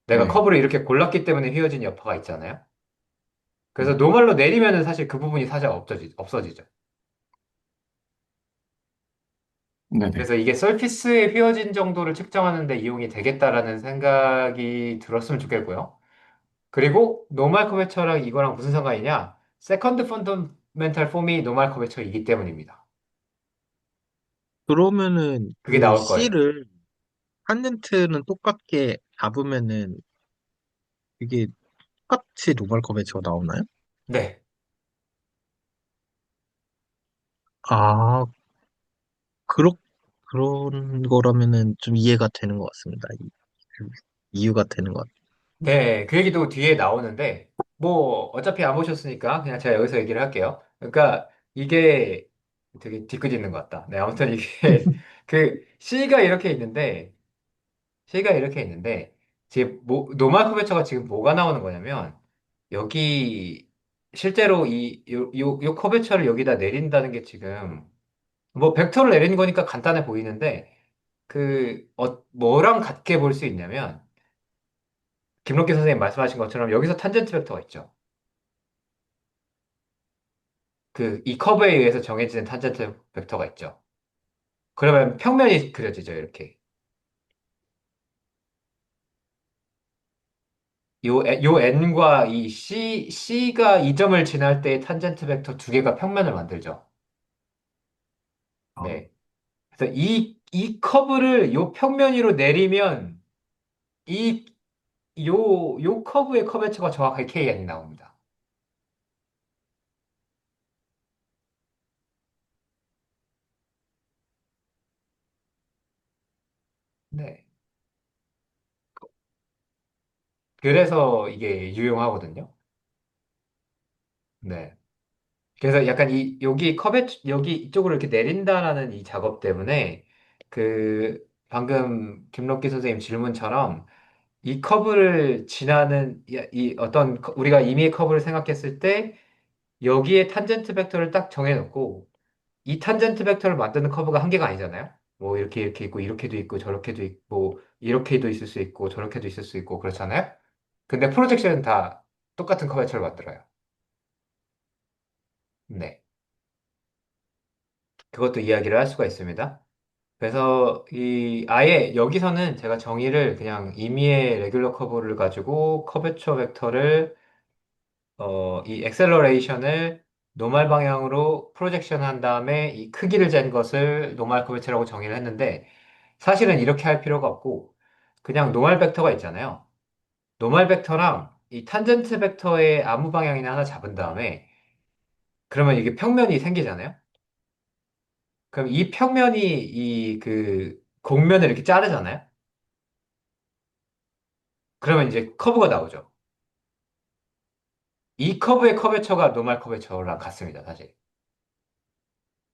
내가 네, 커브를 이렇게 골랐기 때문에 휘어진 여파가 있잖아요. 그래서 네, 노멀로 내리면은 사실 그 부분이 살짝 없어지죠. 네네. 그래서 이게 서피스의 휘어진 정도를 측정하는 데 이용이 되겠다라는 생각이 들었으면 좋겠고요. 그리고 노멀 커베처랑 이거랑 무슨 상관이냐? 세컨드 펀더멘탈 폼이 노멀 커베처이기 때문입니다. 그러면은 그게 그 나올 거예요. C를 탄젠트는 똑같게 잡으면은 이게 똑같이 노멀 커베이처가 나오나요? 네. 아, 그렇, 그런 거라면은 좀 이해가 되는 것 같습니다. 그 이유가 되는 것 같아요. 네, 그 얘기도 뒤에 나오는데, 뭐, 어차피 안 보셨으니까 그냥 제가 여기서 얘기를 할게요. 그러니까 이게 되게 뒤끝있는 것 같다. 네, 아무튼 이게, C가 이렇게 있는데, 지금 노멀 커베처가 지금 뭐가 나오는 거냐면, 여기, 실제로 요 커베처를 여기다 내린다는 게 지금, 뭐, 벡터를 내리는 거니까 간단해 보이는데, 뭐랑 같게 볼 수 있냐면, 김록기 선생님 말씀하신 것처럼 여기서 탄젠트 벡터가 있죠. 이 커브에 의해서 정해지는 탄젠트 벡터가 있죠. 그러면 평면이 그려지죠, 이렇게. 요 n과 이 c가 이 점을 지날 때 탄젠트 벡터 두 개가 평면을 만들죠. 어, 네. 그래서 이 커브를 요 평면 위로 내리면 이, 요 커브의 커베처가 정확하게 KN이 나옵니다. 네. 그래서 이게 유용하거든요. 네. 그래서 약간 여기 여기 이쪽으로 이렇게 내린다라는 이 작업 때문에 방금 김록기 선생님 질문처럼 이 커브를 지나는 우리가 임의의 커브를 생각했을 때 여기에 탄젠트 벡터를 딱 정해놓고 이 탄젠트 벡터를 만드는 커브가 한 개가 아니잖아요. 뭐 이렇게 있고 이렇게도 있고 저렇게도 있고 뭐 이렇게도 있을 수 있고 저렇게도 있을 수 있고 그렇잖아요. 근데 프로젝션은 다 똑같은 커브처를 만들어요. 네. 그것도 이야기를 할 수가 있습니다. 그래서 아예 여기서는 제가 정의를 그냥 임의의 레귤러 커브를 가지고 커베처 벡터를 이 엑셀러레이션을 노멀 방향으로 프로젝션 한 다음에 이 크기를 잰 것을 노멀 커베처라고 정의를 했는데 사실은 이렇게 할 필요가 없고 그냥 노멀 벡터가 있잖아요. 노멀 벡터랑 이 탄젠트 벡터의 아무 방향이나 하나 잡은 다음에 그러면 이게 평면이 생기잖아요. 그럼 이 평면이 곡면을 이렇게 자르잖아요. 그러면 이제 커브가 나오죠. 이 커브의 커베처가 노멀 커베처랑 같습니다, 사실.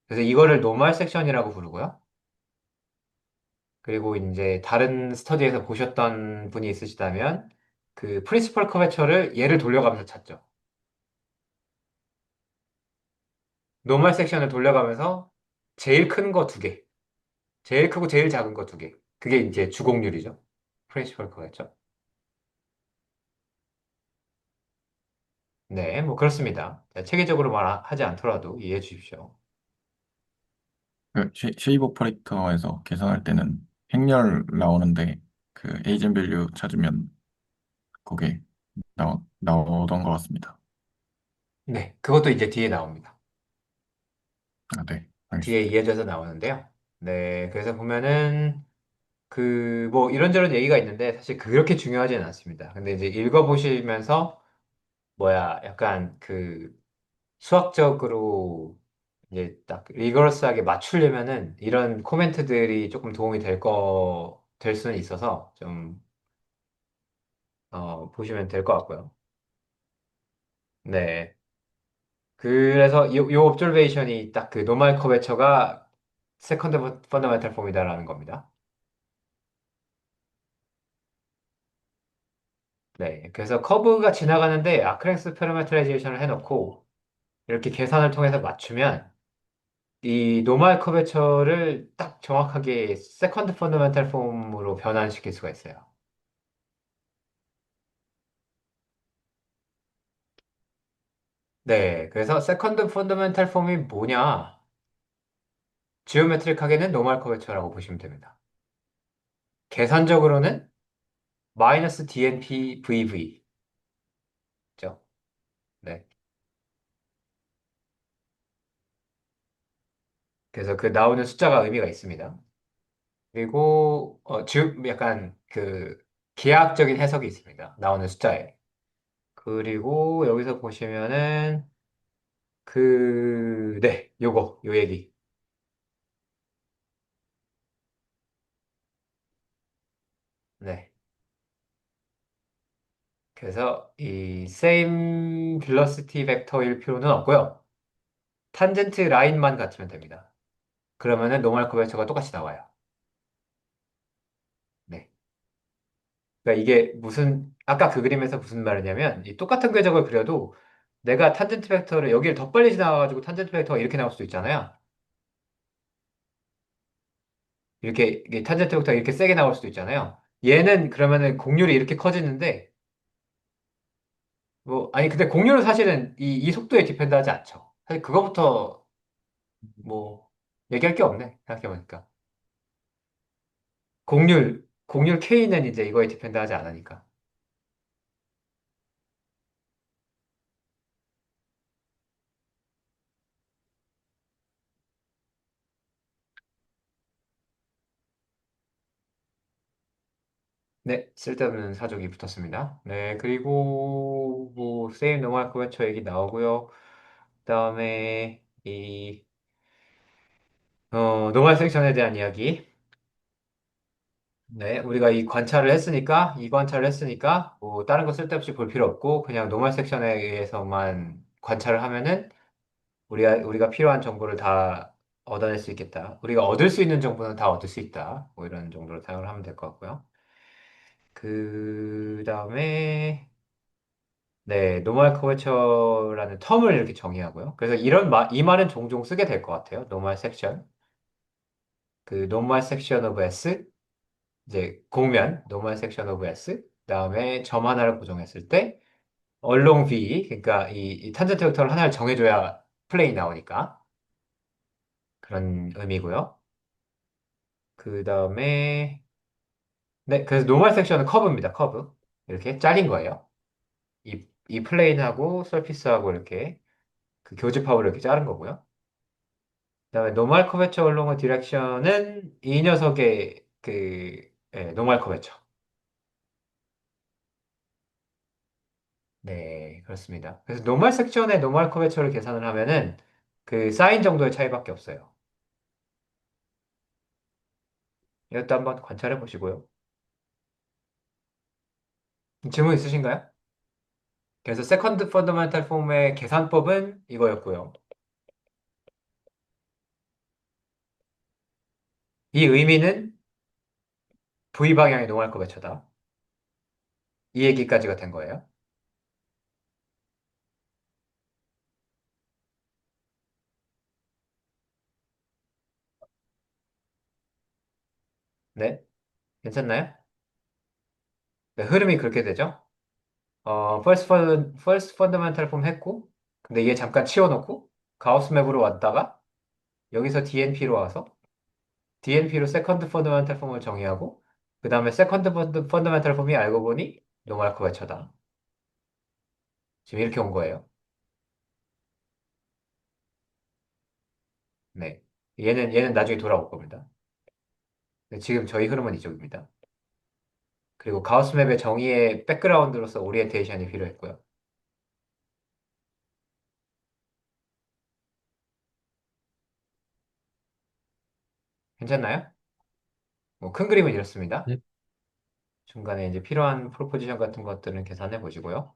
그래서 이거를 노멀 섹션이라고 부르고요. 그리고 이제 다른 스터디에서 보셨던 분이 있으시다면 그 프린시펄 커베처를 얘를 돌려가면서 찾죠. 노멀 섹션을 돌려가면서 제일 큰 거 두 개, 제일 크고 제일 작은 거 두 개. 그게 이제 주곡률이죠. 프린시펄 커베처. 네, 뭐 그렇습니다. 체계적으로 말하지 않더라도 이해해 주십시오. 그 쉐이브 오퍼레이터에서 계산할 때는 행렬 나오는데 그 에이젠밸류 찾으면 그게 나오던 것 같습니다. 네, 그것도 이제 뒤에 나옵니다. 아, 네, 뒤에 알겠습니다. 이어져서 나오는데요. 네, 그래서 보면은 뭐 이런저런 얘기가 있는데 사실 그렇게 중요하지는 않습니다. 근데 이제 읽어보시면서 약간 수학적으로 이제 딱 리거러스하게 맞추려면은 이런 코멘트들이 조금 도움이 될 수는 있어서 좀 보시면 될 것 같고요. 네. 그래서 요 옵저베이션이 딱 그 노멀 커베처가 세컨드 펀더멘탈 폼이다라는 겁니다. 네. 그래서 커브가 지나가는데 아크랭스 페르메트라이제이션을 해놓고 이렇게 계산을 통해서 맞추면 이 노멀 커베처를 딱 정확하게 세컨드 펀더멘탈 폼으로 변환시킬 수가 있어요. 네. 그래서 세컨드 펀더멘탈 폼이 뭐냐? 지오메트릭하게는 노멀 커베처라고 보시면 됩니다. 계산적으로는 마이너스 DNP VV죠. 네. 그래서 그 나오는 숫자가 의미가 있습니다. 그리고 약간 기하학적인 해석이 있습니다. 나오는 숫자에. 그리고 여기서 보시면은 네, 요 얘기. 네. 그래서 이 same velocity vector일 필요는 없고요. 탄젠트 라인만 같으면 됩니다. 그러면은 노멀 커베처가 똑같이 나와요. 네. 그러니까 이게 아까 그 그림에서 무슨 말이냐면 이 똑같은 궤적을 그려도 내가 탄젠트 벡터를 여기를 더 빨리 지나가가지고 탄젠트 벡터가 이렇게 나올 수도 있잖아요. 이게 탄젠트 벡터가 이렇게 세게 나올 수도 있잖아요. 얘는 그러면은 곡률이 이렇게 커지는데 아니 근데 곡률은 사실은 이 속도에 디펜드하지 않죠. 사실 그거부터 뭐 얘기할 게 없네. 생각해보니까. 곡률 K는 이제 이거에 디펜드하지 않으니까. 네, 쓸데없는 사족이 붙었습니다. 네, 그리고 뭐 세임 노멀 커버처 얘기 나오고요. 그다음에 이 노멀 섹션에 대한 이야기. 네, 우리가 이 관찰을 했으니까 뭐 다른 거 쓸데없이 볼 필요 없고 그냥 노멀 섹션에 의해서만 관찰을 하면은 우리가 필요한 정보를 다 얻어낼 수 있겠다. 우리가 얻을 수 있는 정보는 다 얻을 수 있다. 뭐 이런 정도로 사용을 하면 될 것 같고요. 그 다음에 네, 노멀 커버처라는 텀을 이렇게 정의하고요. 그래서 이 말은 종종 쓰게 될 것 같아요. 노멀 섹션. 그 노멀 섹션 오브 S, 이제 공면, 노멀 섹션 오브 S, 그다음에 점 하나를 고정했을 때 얼롱 V, 그러니까 이 탄젠트 벡터를 하나를 정해줘야 플레이 나오니까 그런 의미고요. 그다음에 네, 그래서 노멀 섹션은 커브입니다. 커브. 이렇게 잘린 거예요. 이 플레인하고 서피스하고 이렇게 그 교집합으로 이렇게 자른 거고요. 그다음에 노멀 커베처 얼롱의 디렉션은 이 녀석의 노멀 커베처. 네, 그렇습니다. 그래서 노멀 섹션의 노멀 커베처를 계산을 하면은 그 사인 정도의 차이밖에 없어요. 이것도 한번 관찰해 보시고요. 질문 있으신가요? 그래서 세컨드 펀더멘탈 폼의 계산법은 이거였고요. 이 의미는 V 방향의 노멀 커베처다. 이 얘기까지가 된 거예요. 네, 괜찮나요? 네, 흐름이 그렇게 되죠. first fundamental form 했고, 근데 얘 잠깐 치워놓고, 가우스 맵으로 왔다가, 여기서 DNP로 와서, DNP로 second fundamental form을 정의하고, 그 다음에 second fundamental form이 알고 보니, 노멀 커베처다. 지금 이렇게 온 거예요. 네. 얘는 나중에 돌아올 겁니다. 네, 지금 저희 흐름은 이쪽입니다. 그리고 가우스 맵의 정의의 백그라운드로서 오리엔테이션이 필요했고요. 괜찮나요? 뭐 큰 그림은 이렇습니다. 네. 중간에 이제 필요한 프로포지션 같은 것들은 계산해 보시고요.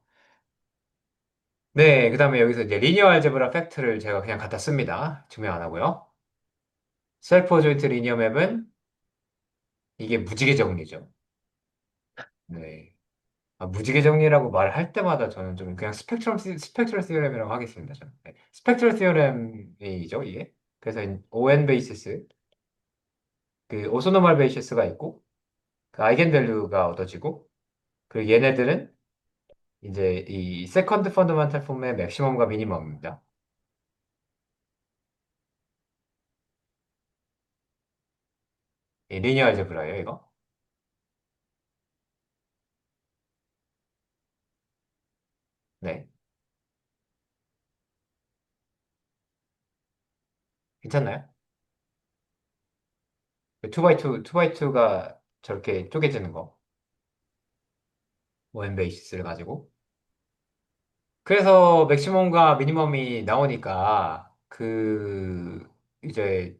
네, 그 다음에 여기서 이제 리니어 알제브라 팩트를 제가 그냥 갖다 씁니다. 증명 안 하고요. 셀프 조인트 리니어 맵은 이게 무지개 정리죠. 네. 무지개 정리라고 말할 때마다 저는 좀 그냥 스펙트럴 시어렘이라고 하겠습니다. 저는. 네. 스펙트럴 시어렘이죠, 이게. 그래서 ON 베이시스, 그 오소노멀 베이시스가 있고, 그 아이겐밸류가 얻어지고, 그리고 얘네들은 이제 이 세컨드 펀더멘탈 폼의 맥시멈과 미니멈입니다. 이 리니어 알제브라예요, 이거. 네. 괜찮나요? 2x2가 저렇게 쪼개지는 거. 원 베이시스를 가지고. 그래서 맥시멈과 미니멈이 나오니까 이제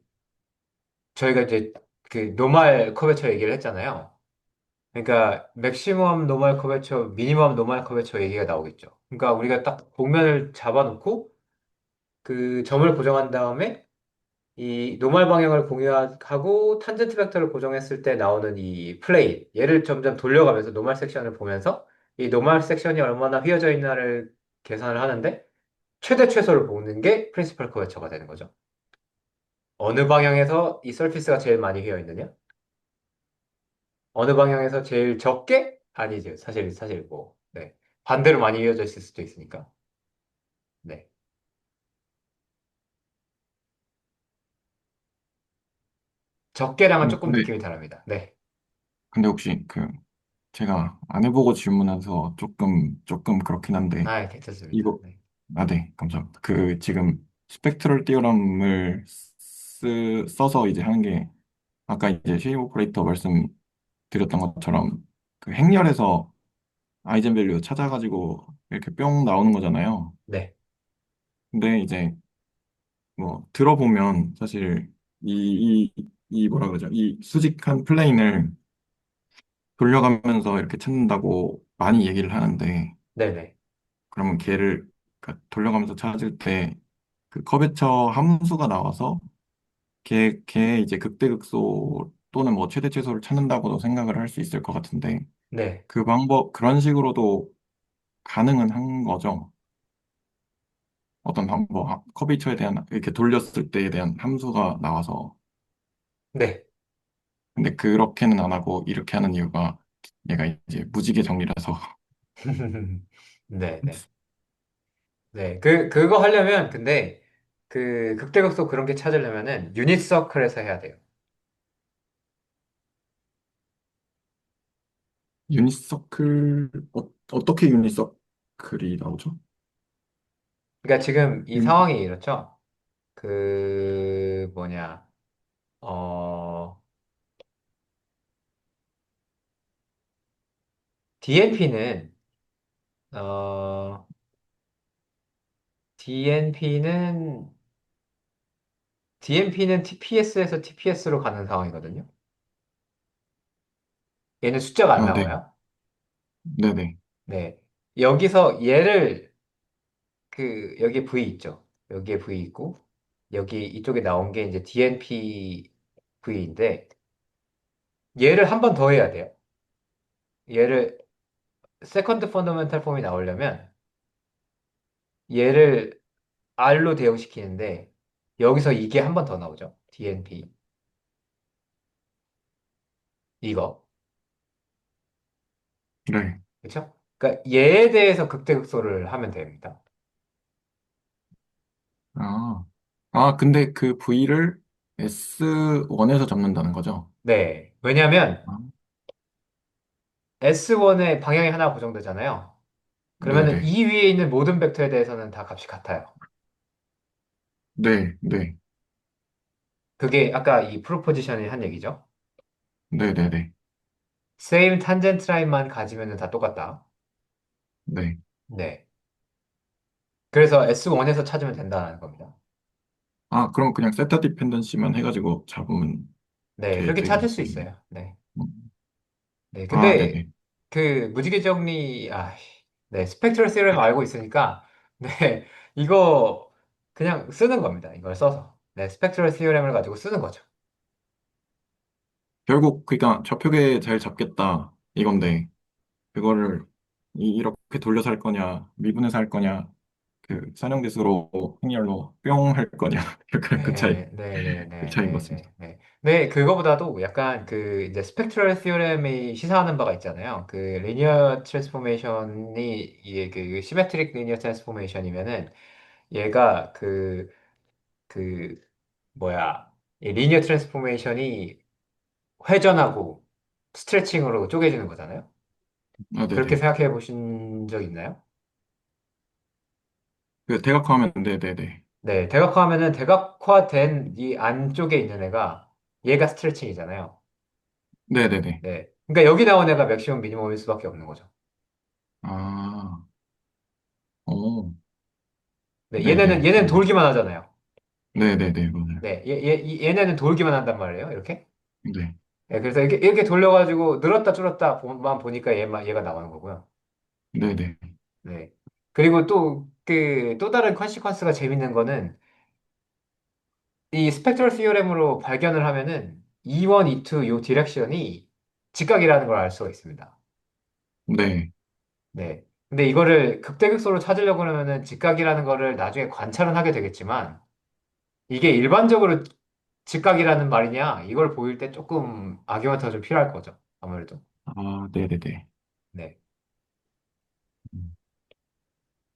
저희가 이제 그 노멀 커베처 얘기를 했잖아요. 그러니까 맥시멈 노멀 커베처, 미니멈 노멀 커베처 얘기가 나오겠죠. 그러니까 우리가 딱 곡면을 잡아놓고 그 점을 고정한 다음에 이 노멀 방향을 공유하고 탄젠트 벡터를 고정했을 때 나오는 이 플레인 얘를 점점 돌려가면서 노멀 섹션을 보면서 이 노멀 섹션이 얼마나 휘어져 있나를 계산을 하는데 최대 최소를 보는 게 프린시플 커버처가 되는 거죠. 어느 방향에서 이 서피스가 제일 많이 휘어 있느냐? 어느 방향에서 제일 적게? 아니죠. 사실 뭐 네. 반대로 많이 휘어져 있을 수도 있으니까. 네. 적게랑은 조금 근데, 느낌이 다릅니다. 네. 근데 혹시 제가 안 해보고 질문해서 조금 그렇긴 한데, 아, 괜찮습니다. 이거, 네. 네, 감사합니다. 지금 스펙트럴 띠어럼을 써서 이제 하는 게, 아까 이제 쉐임 오퍼레이터 말씀드렸던 것처럼, 그 행렬에서 아이젠밸류 찾아가지고 이렇게 뿅 나오는 거잖아요. 네, 근데 이제 뭐 들어보면 사실 이 뭐라 그러죠? 이 수직한 플레인을 돌려가면서 이렇게 찾는다고 많이 얘기를 하는데 네네, 그러면 걔를 그러니까 돌려가면서 찾을 때 그 커베처 함수가 나와서 걔 이제 극대극소 또는 뭐 최대 최소를 찾는다고도 생각을 할 수 있을 것 같은데 네. 그 방법 그런 식으로도 가능은 한 거죠. 어떤 방법 커베처에 대한 이렇게 돌렸을 때에 대한 함수가 나와서 네. 근데 그렇게는 안 하고 이렇게 하는 이유가 얘가 이제 무지개 정리라서 네, 네. 네. 그거 하려면, 근데, 그, 극대극소 그런 게 찾으려면은, 유닛 서클에서 해야 돼요. 유니서클 어떻게 유니서클이 나오죠? 그러니까 지금 이 유니, 상황이 이렇죠? 그, 뭐냐, 어, DNP는, 어, DNP는, DNP는 TPS에서 TPS로 가는 상황이거든요. 얘는 숫자가 안 아, 네, 나와요. 네네, 네. 여기서 얘를 여기에 V 있죠. 여기에 V 있고, 여기 이쪽에 나온 게 이제 DNP V인데, 얘를 한 번 더 해야 돼요. 얘를, 세컨드 펀더멘탈 폼이 나오려면, 얘를 R로 대응시키는데, 여기서 이게 한 번 더 나오죠. DNP. 이거. 네. 그쵸? 그러니까 얘에 대해서 극대극소를 하면 됩니다. 아, 근데 그 V를 S1에서 잡는다는 거죠? 네. 왜냐면, 아, S1의 방향이 하나 고정되잖아요. 그러면은 네네, 이 위에 있는 모든 벡터에 대해서는 다 값이 같아요. 네, 네, 그게 아까 이 프로포지션이 한 얘기죠. 네네네, same tangent line만 가지면 다 똑같다. 네. 네. 그래서 S1에서 찾으면 된다는 겁니다. 아, 그럼 그냥 세타 디펜던시만 해가지고 잡으면 네. 그렇게 찾을 수 되겠네요. 있어요. 네. 음. 네. 아, 근데 네네. 그 무지개 정리, 네. 스펙트럴 시스템 알고 있으니까, 네. 이거 그냥 쓰는 겁니다. 이걸 써서. 네. 스펙트럴 시스템을 가지고 쓰는 거죠. 결국 그러니까 좌표계 잘 잡겠다 이건데 그거를 이렇게 돌려서 할 거냐 미분해서 할 거냐 그 선형대수로 행렬로 뿅 할 거냐 약간 네, 네, 네, 그 네, 차이인 것 네, 같습니다. 네, 네. 네, 그거보다도 약간 그 이제 스펙트럴 시오렘이 시사하는 바가 있잖아요. 그 리니어 트랜스포메이션이 이게 그 시메트릭 리니어 트랜스포메이션이면은 얘가 그 뭐야 이 리니어 트랜스포메이션이 회전하고 스트레칭으로 쪼개지는 거잖아요. 아, 그렇게 네네. 생각해 보신 적 있나요? 그 대각화하면 네네네. 네, 대각화하면은 대각화된 이 안쪽에 있는 애가 얘가 스트레칭이잖아요. 네네네. 네. 그러니까 여기 나온 애가 맥시멈 미니멈일 수밖에 없는 거죠. 아, 오, 네, 네네. 얘는 돌기만 하잖아요. 네네네. 맞아요. 네, 얘네는 돌기만 한단 말이에요. 이렇게. 네. 네, 그래서 이렇게 돌려가지고 늘었다 줄었다만 보니까 얘가 나오는 거고요. 네네. 네. 그리고 또 다른 컨시퀀스가 재밌는 거는 이 스펙트럴 시오렘으로 발견을 하면은 E1, E2 요 디렉션이 직각이라는 걸 알 수가 있습니다. 네. 네. 근데 이거를 극대극소로 찾으려고 하면은 직각이라는 거를 나중에 관찰은 하게 되겠지만 이게 일반적으로 직각이라는 말이냐? 이걸 보일 때 조금 아규먼트가 좀 필요할 거죠. 아무래도. 아, 네네네. 네. 음,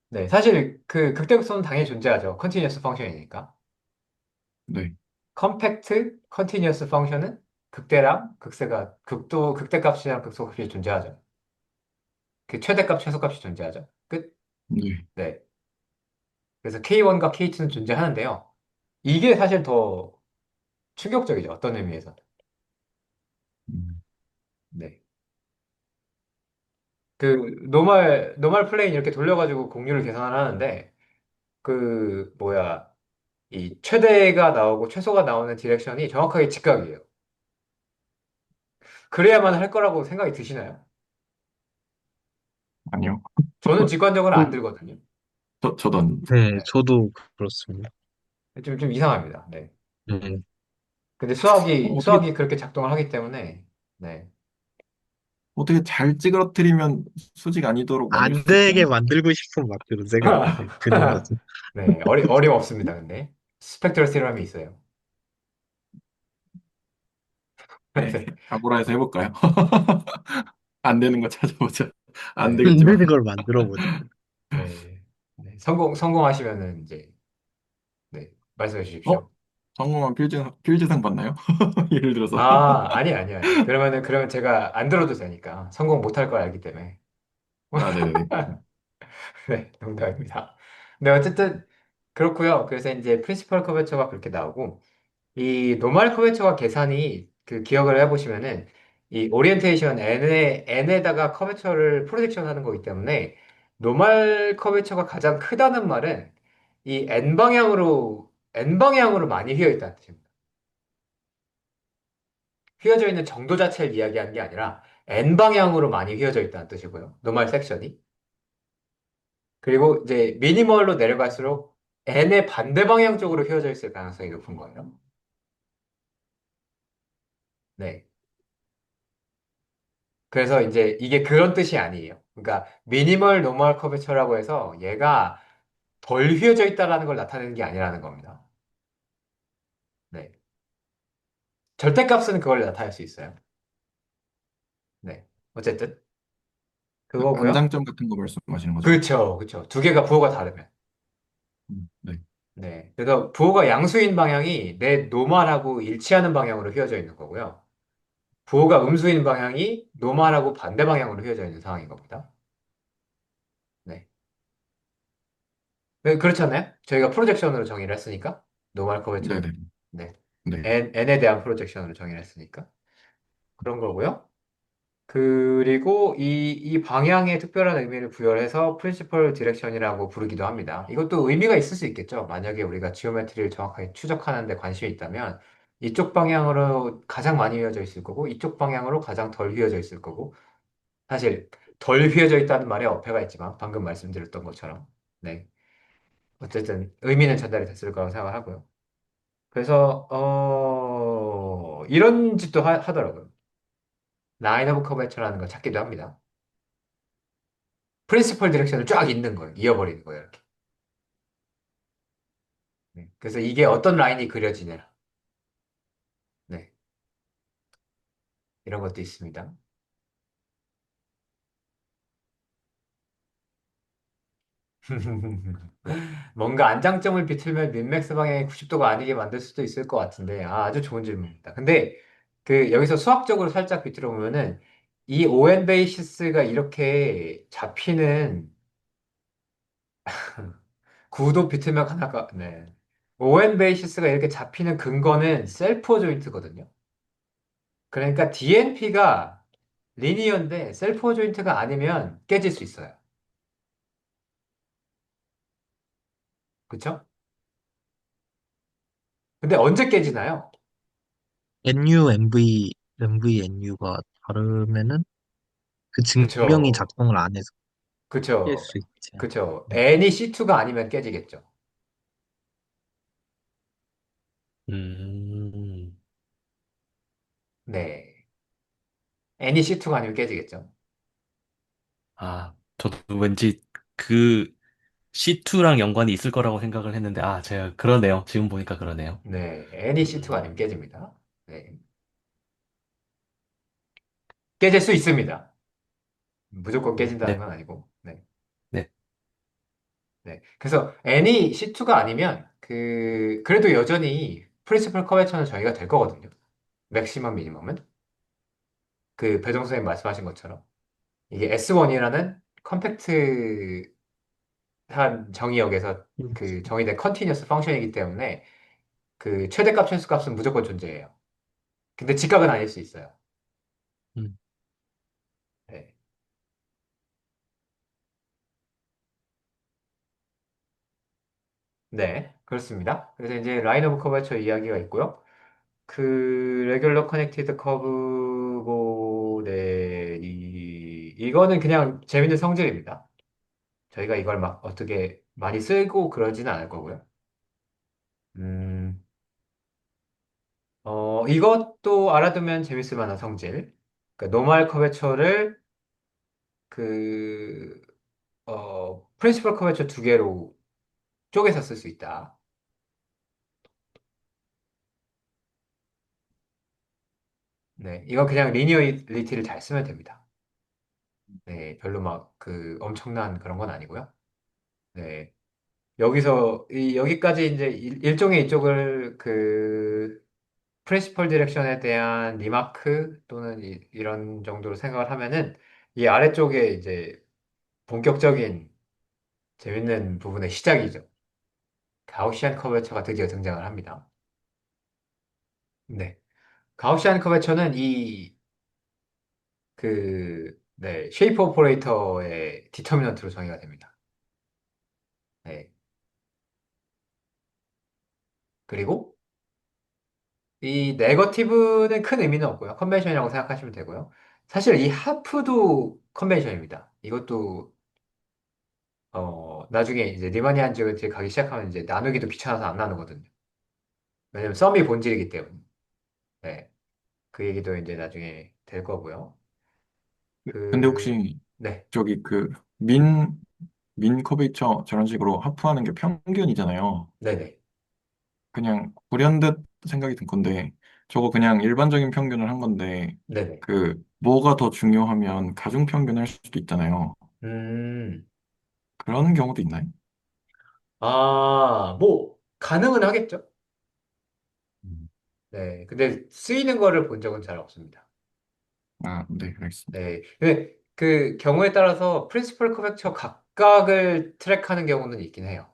네. 사실 그 극대극소는 당연히 존재하죠. 컨티뉴어스 펑션이니까. 네. 컴팩트 컨티뉴어스 펑션은 극대랑 극세가 극대값이랑 극소값이 존재하죠. 그 최대값, 최소값이 존재하죠. 끝. 네. 네. 그래서 K1과 K2는 존재하는데요. 이게 사실 더 충격적이죠. 어떤 의미에서. 음, 네. 노멀 플레인 이렇게 돌려가지고 공률을 계산을 하는데, 그, 뭐야, 이 최대가 나오고 최소가 나오는 디렉션이 정확하게 직각이에요. 그래야만 할 거라고 생각이 드시나요? 아니요. 저는 직관적으로 안 그, 들거든요. 저도 안, 네, 네. 저도 그렇습니다. 좀 이상합니다. 네. 네. 근데 어떻게, 수학이 그렇게 작동을 하기 때문에, 네. 어떻게 잘 찌그러뜨리면 수직 아니도록 만들 안 수 있지 되게 않을까? 만들고 싶은 막 그런 생각이 드는 거죠. 네, 어림없습니다, 근데. 스펙트럴 시럼이 있어요. 네. 네. 아고라에서 해볼까요? 안 되는 거 찾아보자. 안 네. 안 되겠지만. 되는 걸 만들어 보자. 네. 네. 성공하시면은 이제, 네, 말씀해 어? 주십시오. 성공한 필즈상 받나요? 예를 들어서. 아니. 그러면 제가 안 들어도 되니까. 성공 못할 걸 알기 때문에. 아, 네네네. 네, 농담입니다. 네, 어쨌든, 그렇고요. 그래서 이제 프린시펄 커버처가 그렇게 나오고, 이 노멀 커베처가 계산이 그 기억을 해보시면은 이 오리엔테이션 n에다가 커베처를 프로젝션 하는 거기 때문에 노멀 커베처가 가장 크다는 말은 이 n 방향으로 많이 휘어 있다는 뜻입니다. 휘어져 있는 정도 자체를 이야기하는 게 아니라 n 방향으로 많이 휘어져 있다는 뜻이고요. 노멀 섹션이. 그리고 이제 미니멀로 내려갈수록 n의 반대 방향 쪽으로 휘어져 있을 가능성이 높은 거예요. 네. 그래서 이제 이게 그런 뜻이 아니에요. 그러니까 미니멀 노멀 커베처라고 해서 얘가 덜 휘어져 있다라는 걸 나타내는 게 아니라는 겁니다. 네. 절대값은 그걸 나타낼 수 있어요. 네. 어쨌든 그거고요. 반장점 같은 거 말씀하시는 거죠? 그렇죠. 두 개가 부호가 다르면. 네. 네. 그래서 부호가 양수인 방향이 내 노멀하고 일치하는 방향으로 휘어져 있는 거고요. 부호가 음수인 방향이 노멀하고 반대 방향으로 휘어져 있는 상황인 겁니다. 네. 네, 그렇잖아요. 저희가 프로젝션으로 정의를 했으니까. 노멀 커베처는. 네네. 네. 네. n에 대한 프로젝션으로 정의를 했으니까. 그런 거고요. 그리고 이 방향에 특별한 의미를 부여해서 프린시펄 디렉션이라고 부르기도 합니다. 이것도 의미가 있을 수 있겠죠. 만약에 우리가 지오메트리를 정확하게 추적하는 데 관심이 있다면 이쪽 방향으로 가장 많이 휘어져 있을 거고 이쪽 방향으로 가장 덜 휘어져 있을 거고 사실 덜 휘어져 있다는 말에 어폐가 있지만 방금 말씀드렸던 것처럼 네. 어쨌든 의미는 전달이 됐을 거라고 생각을 하고요. 그래서 이런 짓도 하더라고요. 라인 오브 커베처라는 걸 찾기도 합니다. 프린시펄 디렉션을 쫙 잇는 거예요. 이어버리는 거예요. 이렇게. 네. 그래서 이게 어떤 라인이 그려지냐. 네. 이런 것도 있습니다. 뭔가 안장점을 비틀면 민맥스 방향이 90도가 아니게 만들 수도 있을 것 같은데, 아주 좋은 질문입니다. 근데 여기서 수학적으로 살짝 비틀어 보면은 이 오엔 베이시스가 이렇게 잡히는 구도 비트면 하나가, 네. 오웬 베이시스가 이렇게 잡히는 근거는 셀프 조인트거든요. 그러니까 DNP가 리니어인데 셀프 조인트가 아니면 깨질 수 있어요. 그쵸? 근데 언제 깨지나요? NU, NU가 다르면은 그 증명이 그쵸. 작동을 안 해서 깰 그쵸. 수 있지. 그쵸. 네. N이 C2가 아니면 깨지겠죠. 음, 네. N이 C2가 아니면 깨지겠죠. 저도 왠지 그 C2랑 연관이 있을 거라고 생각을 했는데, 제가 그러네요. 지금 보니까 그러네요. 네. N이 C2가 음, 아니면 깨집니다. 네. 깨질 수 있습니다. 무조건 깨진다는 네, 건 아니고. 네. 네. 네. 그래서 n이 C2가 아니면 그래도 여전히 프린시플 커베처는 저희가 될 거거든요. 맥시멈 미니멈은 배정 선생님 말씀하신 것처럼 이게 S1이라는 컴팩트한 정의역에서 정의된 컨티뉴어스 펑션이기 때문에 최대값 최소값은 무조건 존재해요. 근데 직각은 아닐 수 있어요. 음, 네. 네, 그렇습니다. 그래서 이제 라인 오브 커버처 이야기가 있고요. 그 레귤러 커넥티드 커브고 네, 이거는 그냥 재밌는 성질입니다. 저희가 이걸 막 어떻게 많이 쓰고 그러지는 않을 거고요. 음, 이것도 알아두면 재밌을 만한 성질. 그러니까 노멀 커베처를 그, 프린시플 커베처 두 개로 쪼개서 쓸 수 있다. 네, 이거 그냥 리니어리티를 잘 쓰면 됩니다. 네, 별로 막 그 엄청난 그런 건 아니고요. 네, 여기까지 이제 일종의 이쪽을 그 프린시플 디렉션에 대한 리마크 또는 런 정도로 생각을 하면은 이 아래쪽에 이제 본격적인 재밌는 부분의 시작이죠. 가우시안 커버처가 드디어 등장을 합니다. 네. 가우시안 커버처는 네, 쉐이프 오퍼레이터의 디터미넌트로 정의가 됩니다. 네. 그리고 이 네거티브는 큰 의미는 없고요. 컨벤션이라고 생각하시면 되고요. 사실 이 하프도 컨벤션입니다. 이것도 나중에 이제 리마니안 지오메트리 가기 시작하면 이제 나누기도 귀찮아서 안 나누거든요. 왜냐면 썸이 본질이기 때문에. 네. 그 얘기도 이제 나중에 될 거고요. 근데 그, 혹시 네. 저기 민 커베이처 저런 식으로 하프하는 게 평균이잖아요. 네네. 그냥 불현듯 생각이 든 건데 저거 그냥 일반적인 평균을 한 건데 네네. 그 뭐가 더 중요하면 가중 평균을 할 수도 있잖아요. 음, 그런 경우도 있나요? 뭐, 가능은 하겠죠? 음. 네. 근데 쓰이는 거를 본 적은 잘 없습니다. 아, 네, 알겠습니다. 네. 근데 그 경우에 따라서 프린시플 커렉처 각각을 트랙하는 경우는 있긴 해요.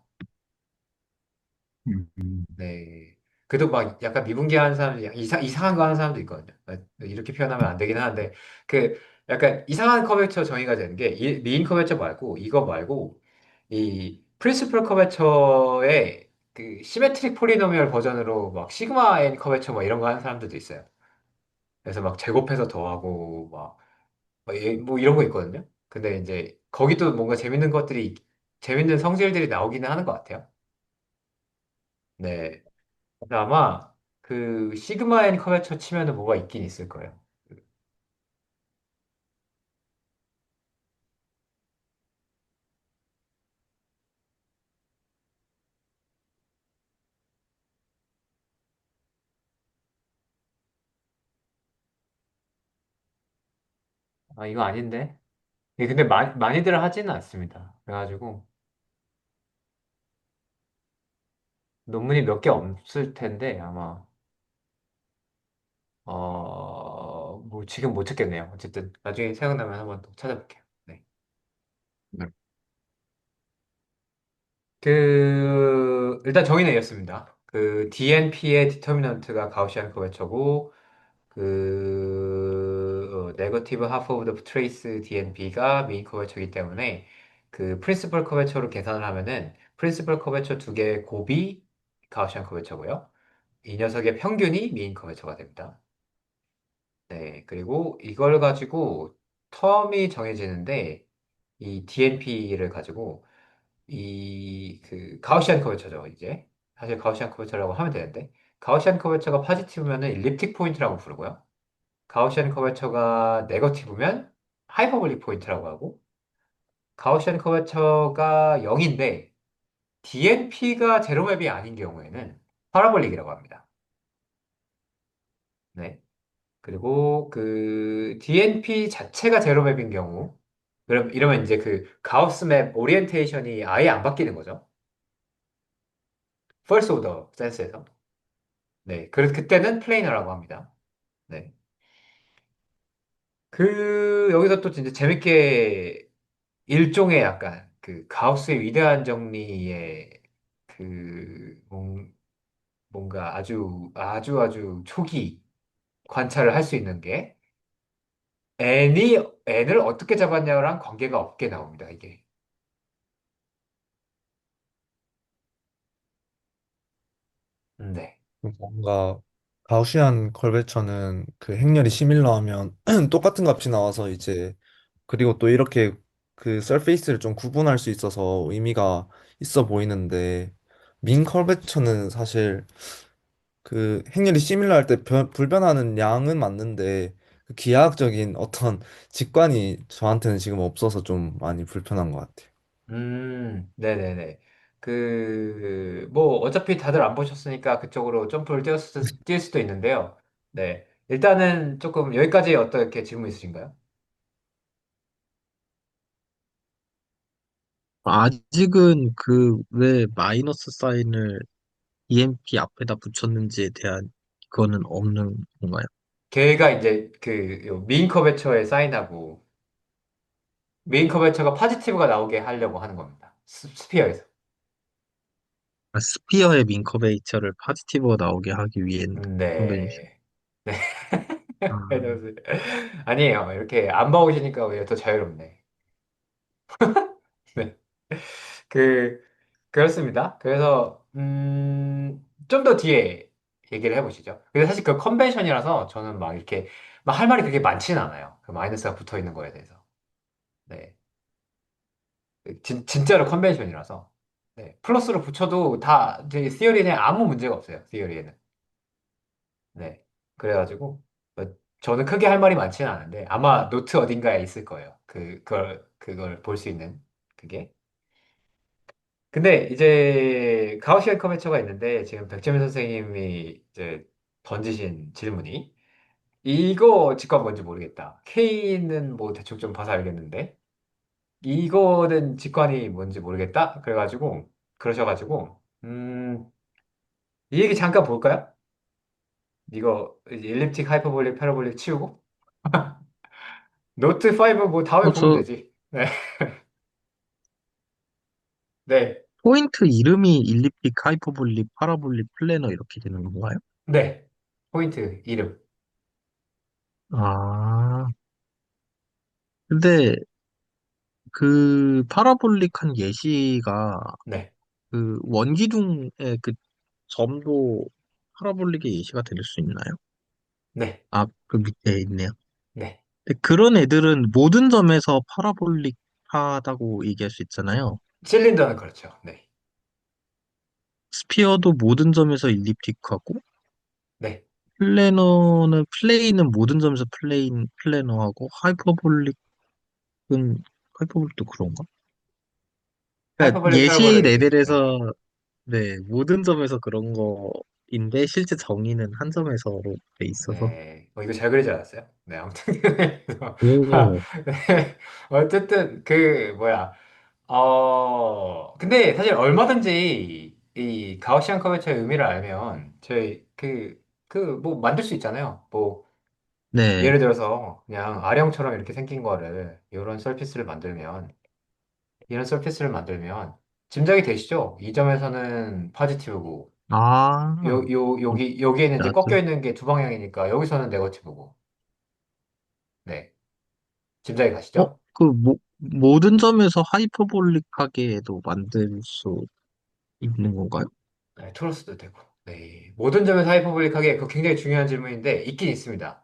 음. 네. 그래도 막 약간 미분기하는 사람들, 이상한 거 하는 사람도 있거든요. 이렇게 표현하면 안 되긴 하는데, 그 약간 이상한 커버처 정의가 되는 게, 미인 커버처 말고, 이거 말고, 이 프린시플 커버처의 그 시메트릭 폴리노미얼 버전으로 막 시그마 엔 커버처 뭐 이런 거 하는 사람들도 있어요. 그래서 막 제곱해서 더하고, 뭐 이런 거 있거든요. 근데 이제 거기도 뭔가 재밌는 성질들이 나오기는 하는 것 같아요. 네. 그래서 아마 그 시그마 앤 커베처 치면은 뭐가 있긴 있을 거예요. 이거 아닌데? 근데 많이들 하지는 않습니다. 그래가지고 논문이 몇 개 없을 텐데 아마 뭐 지금 못 찾겠네요. 어쨌든 나중에 생각나면 한번 또 찾아볼게요. 네. 네. 일단 정의 내렸습니다. 그 DNP의 디터미넌트가 가우시안 커베처고 네거티브 하프 오브 더 트레이스 DNP가 메인 커버처이기 때문에 그 프린시플 커버처로 계산을 하면은 프린시플 커버처 두 개의 곱이 가우시안 커버처고요. 이 녀석의 평균이 메인 커버처가 됩니다. 네, 그리고 이걸 가지고 텀이 정해지는데 이 DNP를 가지고 가우시안 커버처죠, 이제. 사실 가우시안 커버처라고 하면 되는데 가우시안 커버처가 파지티브면은 일립틱 포인트라고 부르고요. 가우시안 커버처가 네거티브면 하이퍼볼릭 포인트라고 하고 가우시안 커버처가 0인데 DNP가 제로맵이 아닌 경우에는 파라볼릭이라고 합니다. 네. 그리고 그 DNP 자체가 제로맵인 경우 이러면 이제 그 가우스 맵 오리엔테이션이 아예 안 바뀌는 거죠. 퍼스트 오더 센스에서. 네. 그때는 플레이너라고 합니다. 네. 여기서 또 진짜 재밌게 일종의 약간 그 가우스의 위대한 정리의 뭔가 아주 초기 관찰을 할 수 있는 게 n을 어떻게 잡았냐랑 관계가 없게 나옵니다, 이게. 네. 뭔가 가우시안 컬베처는 그 행렬이 시밀러하면 똑같은 값이 나와서 이제 그리고 또 이렇게 그 서페이스를 좀 구분할 수 있어서 의미가 있어 보이는데 민 컬베처는 사실 그 행렬이 시밀러할 때 불변하는 양은 맞는데 그 기하학적인 어떤 직관이 저한테는 지금 없어서 좀 많이 불편한 것 같아요. 네네네. 뭐, 어차피 다들 안 보셨으니까 그쪽으로 점프를 뛸 수도 있는데요. 네. 일단은 조금 여기까지 어떻게 질문 있으신가요? 아직은 그 왜 마이너스 사인을 EMP 앞에다 붙였는지에 대한 그거는 없는 건가요? 걔가 이제 메인 커베처에 사인하고, 메인 커베처가 파지티브가 나오게 하려고 하는 겁니다. 스피어에서. 아, 스피어의 민커베이처를 포지티브가 나오게 하기 위한 컨벤션. 네. 네. 아, 아니에요. 이렇게 안 봐오시니까 오히려 더 자유롭네. 네. 그, 그렇습니다. 그래서, 좀 더 뒤에 얘기를 해보시죠. 근데 사실 그 컨벤션이라서 저는 막 이렇게, 막 할 말이 그렇게 많지는 않아요. 그 마이너스가 붙어 있는 거에 대해서. 네. 진짜로 컨벤션이라서. 네. 플러스로 붙여도 다, 이제 시어리에는 아무 문제가 없어요. 시어리에는. 네. 그래가지고, 저는 크게 할 말이 많지는 않은데, 아마 노트 어딘가에 있을 거예요. 그걸 볼 수 있는, 그게. 근데 이제 가우시안 커베처가 있는데 지금 백재민 선생님이 이제 던지신 질문이 이거 직관 뭔지 모르겠다. K는 뭐 대충 좀 봐서 알겠는데 이거는 직관이 뭔지 모르겠다. 그래가지고 그러셔가지고 이 얘기 잠깐 볼까요? 이거 이제 일립틱, 하이퍼볼릭, 패러볼릭 치우고 노트 5 뭐 다음에 보면 저 되지. 네, 네, 포인트 이름이 일리픽, 하이퍼볼릭, 파라볼릭, 플래너 이렇게 되는 건가요? 네. 포인트 이름. 아, 근데 그 파라볼릭한 예시가 네, 그 원기둥의 그 점도 파라볼릭의 예시가 될 수 있나요? 네, 아, 그 밑에 있네요. 네. 근데 그런 애들은 모든 점에서 파라볼릭하다고 얘기할 수 있잖아요. 실린더는 그렇죠. 네, 스피어도 모든 점에서 일립틱하고, 네. 플레인은 모든 점에서 플래너하고, 하이퍼볼릭도 그런가? 그러니까 하이퍼볼릭 예시 패러볼릭이 네. 레벨에서, 네, 모든 점에서 그런 거인데, 실제 정의는 한 점에서로 돼 있어서. 네. 이거 잘 그리지 않았어요? 네, 아무튼 그래서 오, 네. 어쨌든 뭐야 근데 사실 얼마든지 이 가우시안 커베처의 의미를 알면 저희 뭐 만들 수 있잖아요. 뭐 네. 예를 들어서 그냥 아령처럼 이렇게 생긴 거를 이런 서피스를 만들면 짐작이 되시죠? 이 점에서는 포지티브고 아, 여기에는 이제 꺾여 나도. 있는 게 두 방향이니까 여기서는 네거티브고. 네. 짐작이 가시죠? 모든 점에서 하이퍼볼릭하게도 만들 수 있는 건가요? 네, 트러스도 되고. 네. 모든 점에서 하이퍼볼릭하게 그 굉장히 중요한 질문인데 있긴 있습니다.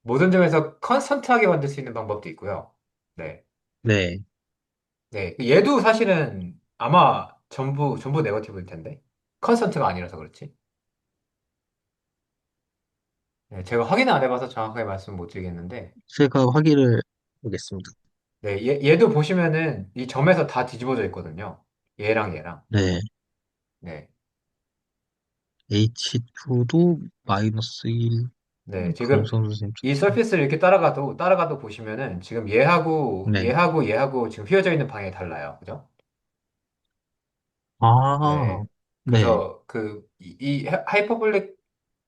모든 점에서 컨스턴트하게 만들 수 있는 방법도 있고요. 네. 네. 네. 얘도 사실은 아마 전부 네거티브일 텐데. 컨스턴트가 아니라서 그렇지. 네, 제가 확인 안 해봐서 정확하게 말씀 못 드리겠는데. 제가 확인을 하겠습니다. 네. 얘도 보시면은 이 점에서 다 뒤집어져 있거든요. 얘랑 얘랑. 네. 네. H2도 마이너스 1 네, 지금 강성 선생님 이 쳤어요. 서피스를 이렇게 따라가도 보시면은 지금 네. 얘하고 지금 휘어져 있는 방향이 달라요. 그죠? 아, 네. 네. 그래서 이 하이퍼볼릭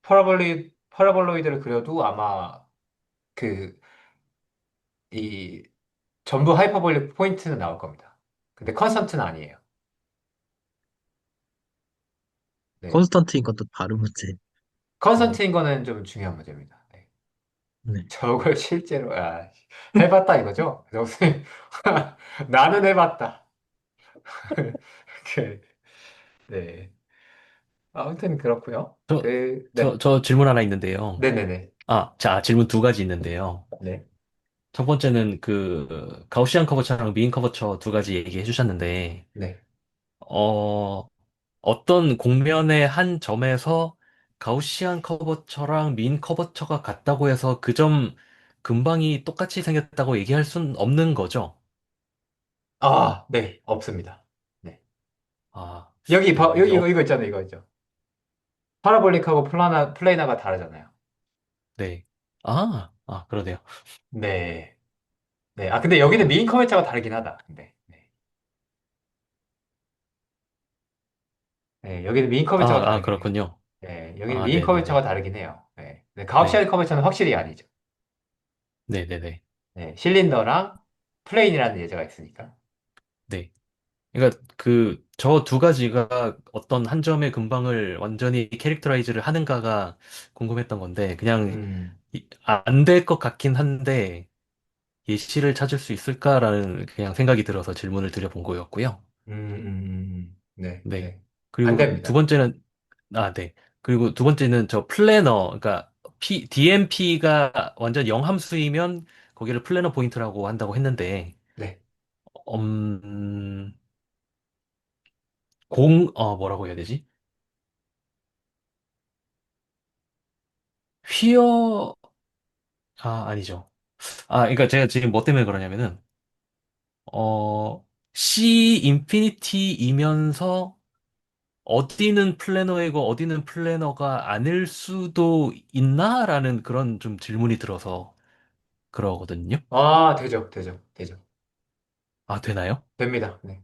파라볼로이드를 그려도 아마 그, 이 전부 하이퍼볼릭 포인트는 나올 겁니다. 근데 컨스턴트는 아니에요. 네. 콘스탄트인 것도 다른 문제. 네. 컨스턴트인 거는 좀 중요한 문제입니다. 네. 네. 저걸 실제로, 해봤다 이거죠? 선생님, 나는 해봤다. 그, 네. 아무튼 그렇고요. 저, 네. 저 질문 하나 있는데요. 네네네. 질문 두 가지 있는데요. 네. 첫 번째는 그 가우시안 커버처랑 미인 커버처 두 가지 얘기해 주셨는데, 네. 어, 어떤 공면의 한 점에서 가우시안 커버처랑 미인 커버처가 같다고 해서 그 점 근방이 똑같이 생겼다고 얘기할 순 없는 거죠? 아, 네. 없습니다. 네. 아, 여기 이게 이거 있잖아요. 이거 있죠. 파라볼릭하고 플레이나가 다르잖아요. 네. 그러네요. 네. 네. 아, 근데 여기는 아, 메인 커버처가 다르긴 하다. 근데. 네. 네, 여기는 메인 커버처가 다르긴 해요. 그렇군요. 네. 여기는 메인 커버처가 네네네. 다르긴 해요. 네. 네, 네. 가옵시아의 커버처는 확실히 아니죠. 네네네. 네. 실린더랑 플레인이라는 예제가 있으니까. 네. 그러니까 그 저 두 가지가 어떤 한 점의 근방을 완전히 캐릭터라이즈를 하는가가 궁금했던 건데 그냥 음, 안 될 것 같긴 한데 예시를 찾을 수 있을까라는 그냥 생각이 들어서 질문을 드려본 거였고요. 네, 네. 네. 안 그리고 두 됩니다. 번째는 네. 그리고 두 번째는 저 플래너 그러니까 DMP가 완전 영함수이면 거기를 플래너 포인트라고 한다고 했는데 네. 음, 뭐라고 해야 되지? 휘어, 아니죠. 그러니까 제가 지금 뭐 때문에 그러냐면은, C 인피니티이면서 어디는 플래너이고 어디는 플래너가 아닐 수도 있나라는 그런 좀 질문이 들어서 그러거든요. 아, 되죠, 되죠, 되죠. 되나요? 됩니다. 네.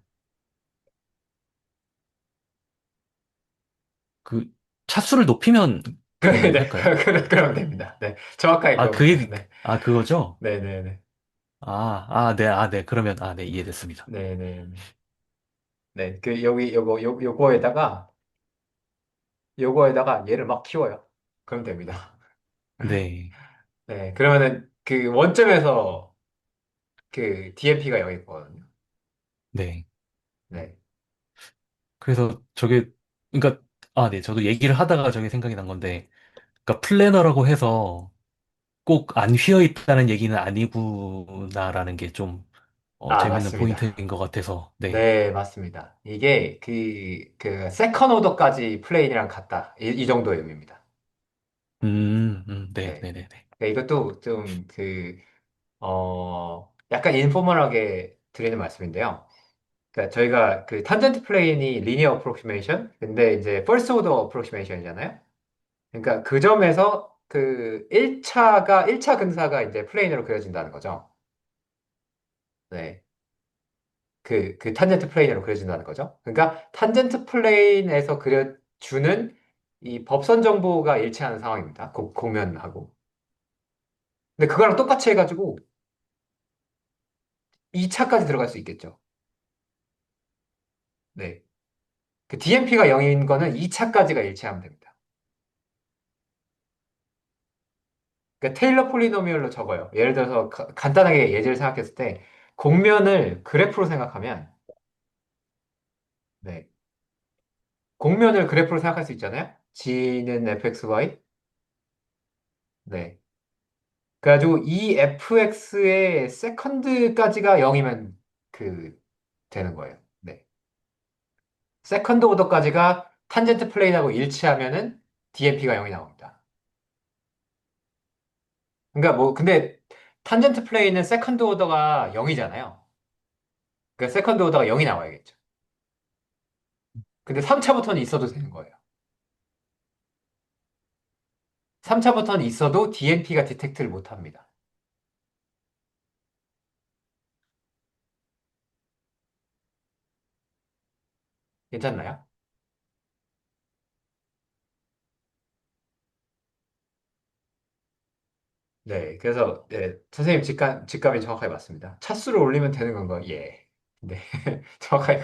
그, 차수를 높이면 네. 가능할까요? 그럼 됩니다. 네. 정확하게 그겁니다. 네. 그거죠? 네네네. 네. 그러면, 네, 이해됐습니다. 네네네. 네. 요거에다가 얘를 막 키워요. 그럼 됩니다. 네, 네. 그러면은 그 원점에서 그 DMP가 여기 있거든요. 네. 네. 그래서 그러니까, 네, 저도 얘기를 하다가 저게 생각이 난 건데, 그러니까 플래너라고 해서 꼭 안 휘어 있다는 얘기는 아니구나라는 게 좀 아, 재밌는 맞습니다. 포인트인 것 같아서 네. 네, 맞습니다. 이게 세컨 오더까지 플레인이랑 같다. 이 정도의 의미입니다. 네, 네. 네, 네, 네. 그러니까 이것도 좀 약간 인포멀하게 드리는 말씀인데요. 그러니까 저희가 그 탄젠트 플레인이 리니어 어프로시메이션, 근데 이제 퍼스트 오더 어프로시메이션이잖아요. 그러니까 그 점에서 그 1차 근사가 이제 플레인으로 그려진다는 거죠. 네. 그 탄젠트 플레인으로 그려진다는 거죠. 그러니까 탄젠트 플레인에서 그려주는 이 법선 정보가 일치하는 상황입니다. 공면하고. 근데 그거랑 똑같이 해가지고 2차까지 들어갈 수 있겠죠. 네. 그 DMP가 0인 거는 2차까지가 일치하면 됩니다. 그러니까 테일러 폴리노미얼로 적어요. 예를 들어서 간단하게 예제를 생각했을 때 공면을 그래프로 생각하면 네. 공면을 그래프로 생각할 수 있잖아요. G는 fxy. 네. 그래가지고 이 fx의 세컨드까지가 0이면 그 되는 거예요. 네. 세컨드 오더까지가 탄젠트 플레인하고 일치하면은 DMP가 0이 나옵니다. 그러니까 뭐 근데 탄젠트 플레인은 세컨드 오더가 0이잖아요. 그러니까 세컨드 오더가 0이 나와야겠죠. 근데 3차부터는 있어도 되는 거예요. 3차부터는 있어도 DMP가 디텍트를 못 합니다. 괜찮나요? 네, 그래서 네, 선생님 직감이 정확하게 맞습니다. 차수를 올리면 되는 건가요? 예. 네, 정확하게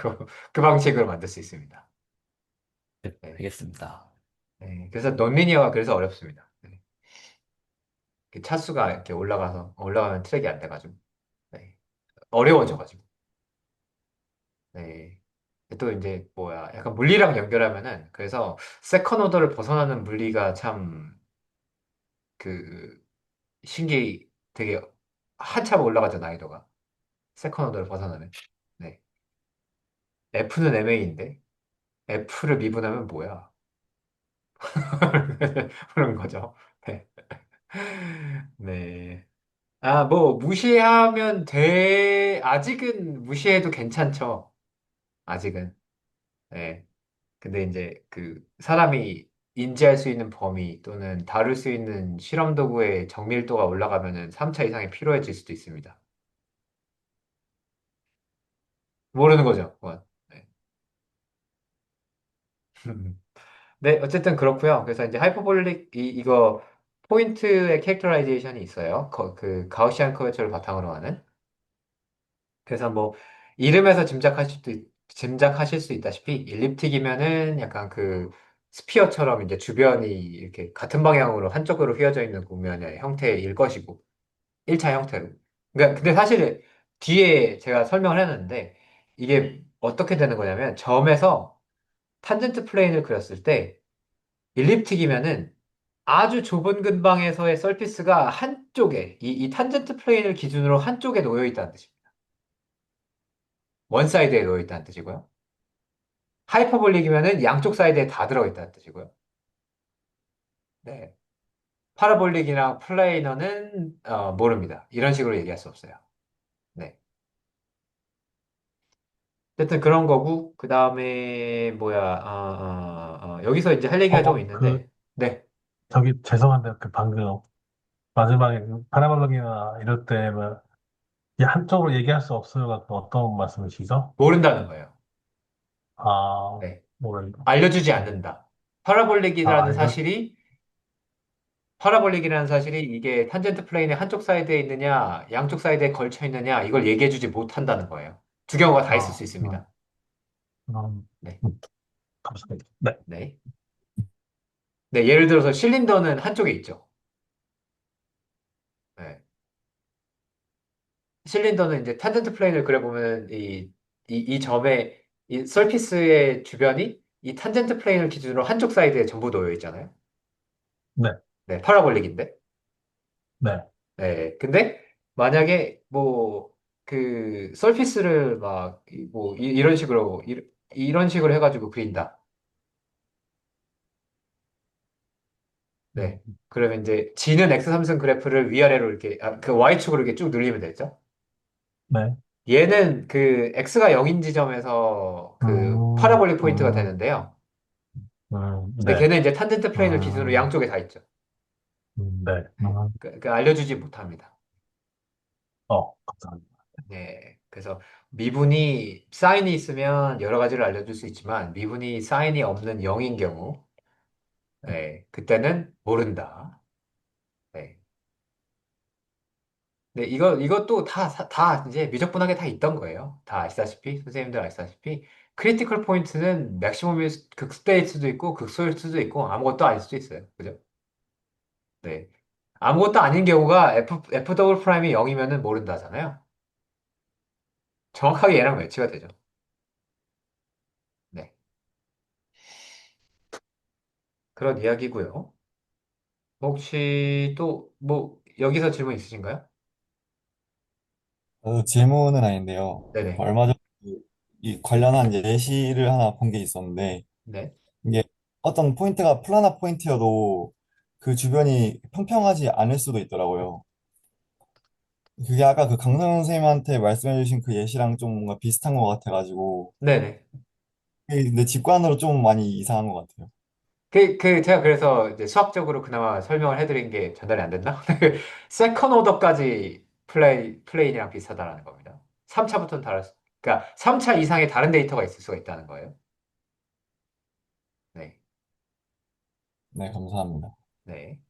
그 방식으로 만들 수 있습니다. 네, 네, 알겠습니다. 네, 그래서 논리니어가 그래서 어렵습니다. 네, 그 차수가 이렇게 올라가면 트랙이 안 돼가지고 네, 어려워져가지고 네, 또 이제 뭐야 약간 물리랑 연결하면은 그래서 세컨 오더를 벗어나는 물리가 참 그 신기 되게 한참 올라가죠 난이도가 세컨 오더를 벗어나면 네 F는 MA인데 F를 미분하면 뭐야 그런 거죠 네. 네. 아, 뭐, 무시하면 아직은 무시해도 괜찮죠. 아직은. 네. 근데 이제 사람이 인지할 수 있는 범위 또는 다룰 수 있는 실험 도구의 정밀도가 올라가면은 3차 이상이 필요해질 수도 있습니다. 모르는 거죠, 그건. 네. 네, 어쨌든 그렇고요. 그래서 이제 하이퍼볼릭 이거 포인트의 캐릭터라이제이션이 있어요. 가우시안 커베처를 바탕으로 하는. 그래서 뭐 이름에서 짐작하실 수 있다시피 일립틱이면은 약간 스피어처럼 이제 주변이 이렇게 같은 방향으로 한쪽으로 휘어져 있는 국면의 형태일 것이고 1차 형태로. 그러니까 근데 사실 뒤에 제가 설명을 했는데 이게 어떻게 되는 거냐면 점에서 탄젠트 플레인을 그렸을 때 일립틱이면은 아주 좁은 근방에서의 서피스가 한쪽에 이 탄젠트 플레인을 기준으로 한쪽에 놓여 있다는 뜻입니다. 원 사이드에 놓여 있다는 뜻이고요. 하이퍼볼릭이면은 양쪽 사이드에 다 들어있다는 뜻이고요. 네. 파라볼릭이랑 플레이너는 모릅니다. 이런 식으로 얘기할 수 없어요. 네. 어쨌든 그런 거고 그 다음에 뭐야 여기서 이제 할 얘기가 좀 있는데 네. 저기 죄송한데 그 방금 마지막에 그 파라볼로기나 이럴 때뭐 이 한쪽으로 얘기할 수 없어요가 그 어떤 말씀이시죠? 모른다는 거예요. 아, 네. 모른다. 알려주지 않는다. 파라볼릭이라는 알려? 사실이 파라볼릭이라는 사실이 이게 탄젠트 플레인의 한쪽 사이드에 있느냐 양쪽 사이드에 걸쳐 있느냐 이걸 얘기해주지 못한다는 거예요. 두 경우가 다 있을 수 아, 있습니다. 음, 네. 감사합니다. 네. 네. 네, 예를 들어서 실린더는 한쪽에 있죠. 네. 실린더는 이제 탄젠트 플레인을 그려보면 이 점의 이 서피스의 주변이 이 탄젠트 플레인을 기준으로 한쪽 사이드에 전부 놓여 있잖아요. 네. 네, 파라볼릭인데. 네. 네, 근데 만약에 뭐 서피스를 막 뭐 이런 식으로 이런 식으로 해가지고 그린다. 네. 음, 그러면 이제 G는 X3승 그래프를 위아래로 이렇게 Y축으로 이렇게 쭉 늘리면 되죠. 네. 얘는 X가 0인 지점에서 음, 파라볼릭 포인트가 음, 되는데요. 근데 네. 걔는 이제 탄젠트 플레인을 기준으로 음, 양쪽에 다 있죠. 네. 네. 알려주지 못합니다. 감사합니다. 네. 그래서 미분이 사인이 있으면 여러 가지를 알려줄 수 있지만 미분이 사인이 없는 0인 경우, 네. 그때는 모른다. 네. 네, 이것도 다 이제 미적분하게 다 있던 거예요. 다 아시다시피, 선생님들 아시다시피, 크리티컬 포인트는 맥시멈일 극대일 수도 있고, 극소일 수도 있고, 아무것도 아닐 수도 있어요. 그죠? 네. 아무것도 아닌 경우가 F 더블 프라임이 0이면은 모른다잖아요. 정확하게 얘랑 매치가 되죠. 네. 그런 이야기고요. 혹시 또, 뭐, 여기서 질문 있으신가요? 질문은 아닌데요. 네네. 얼마 전에 이 관련한 예시를 하나 본 게 있었는데, 네. 이게 어떤 포인트가 플라나 포인트여도 그 주변이 평평하지 않을 수도 있더라고요. 그게 아까 그 강성 선생님한테 말씀해주신 그 예시랑 좀 뭔가 비슷한 것 같아가지고, 네네. 근데 직관으로 좀 많이 이상한 것 같아요. 제가 그래서 이제 수학적으로 그나마 설명을 해드린 게 전달이 안 됐나? 세컨 오더까지 플레인이랑 비슷하다는 겁니다. 3차부터는 그러니까 3차 이상의 다른 데이터가 있을 수가 있다는 거예요. 네. 네, 감사합니다. 네.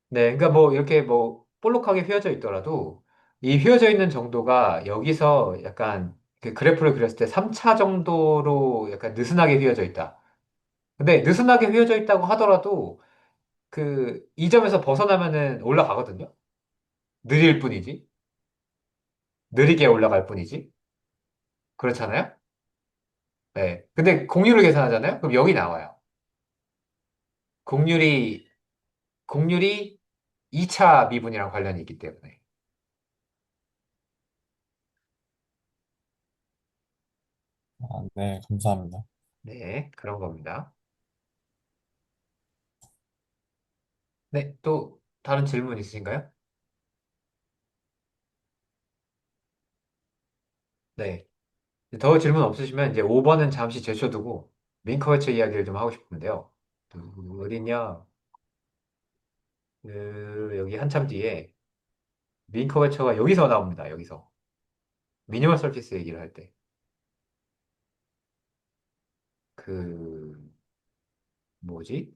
네. 그러니까 뭐 이렇게 뭐 볼록하게 휘어져 있더라도 이 휘어져 있는 정도가 여기서 약간 그 그래프를 그렸을 때 3차 정도로 약간 느슨하게 휘어져 있다. 근데 느슨하게 휘어져 있다고 하더라도 이 점에서 벗어나면은 올라가거든요. 느릴 뿐이지. 느리게 올라갈 뿐이지. 그렇잖아요? 네. 근데 공률을 계산하잖아요? 그럼 0이 나와요. 공률이, 공률이 2차 미분이랑 관련이 있기 때문에. 아, 네, 감사합니다. 네, 그런 겁니다. 네, 또 다른 질문 있으신가요? 네. 더 질문 없으시면 이제 5번은 잠시 제쳐두고 링커웨처 이야기를 좀 하고 싶은데요. 어딨냐? 여기 한참 뒤에 링커웨처가 여기서 나옵니다. 여기서. 미니멀 서피스 얘기를 할 때. 그, 뭐지?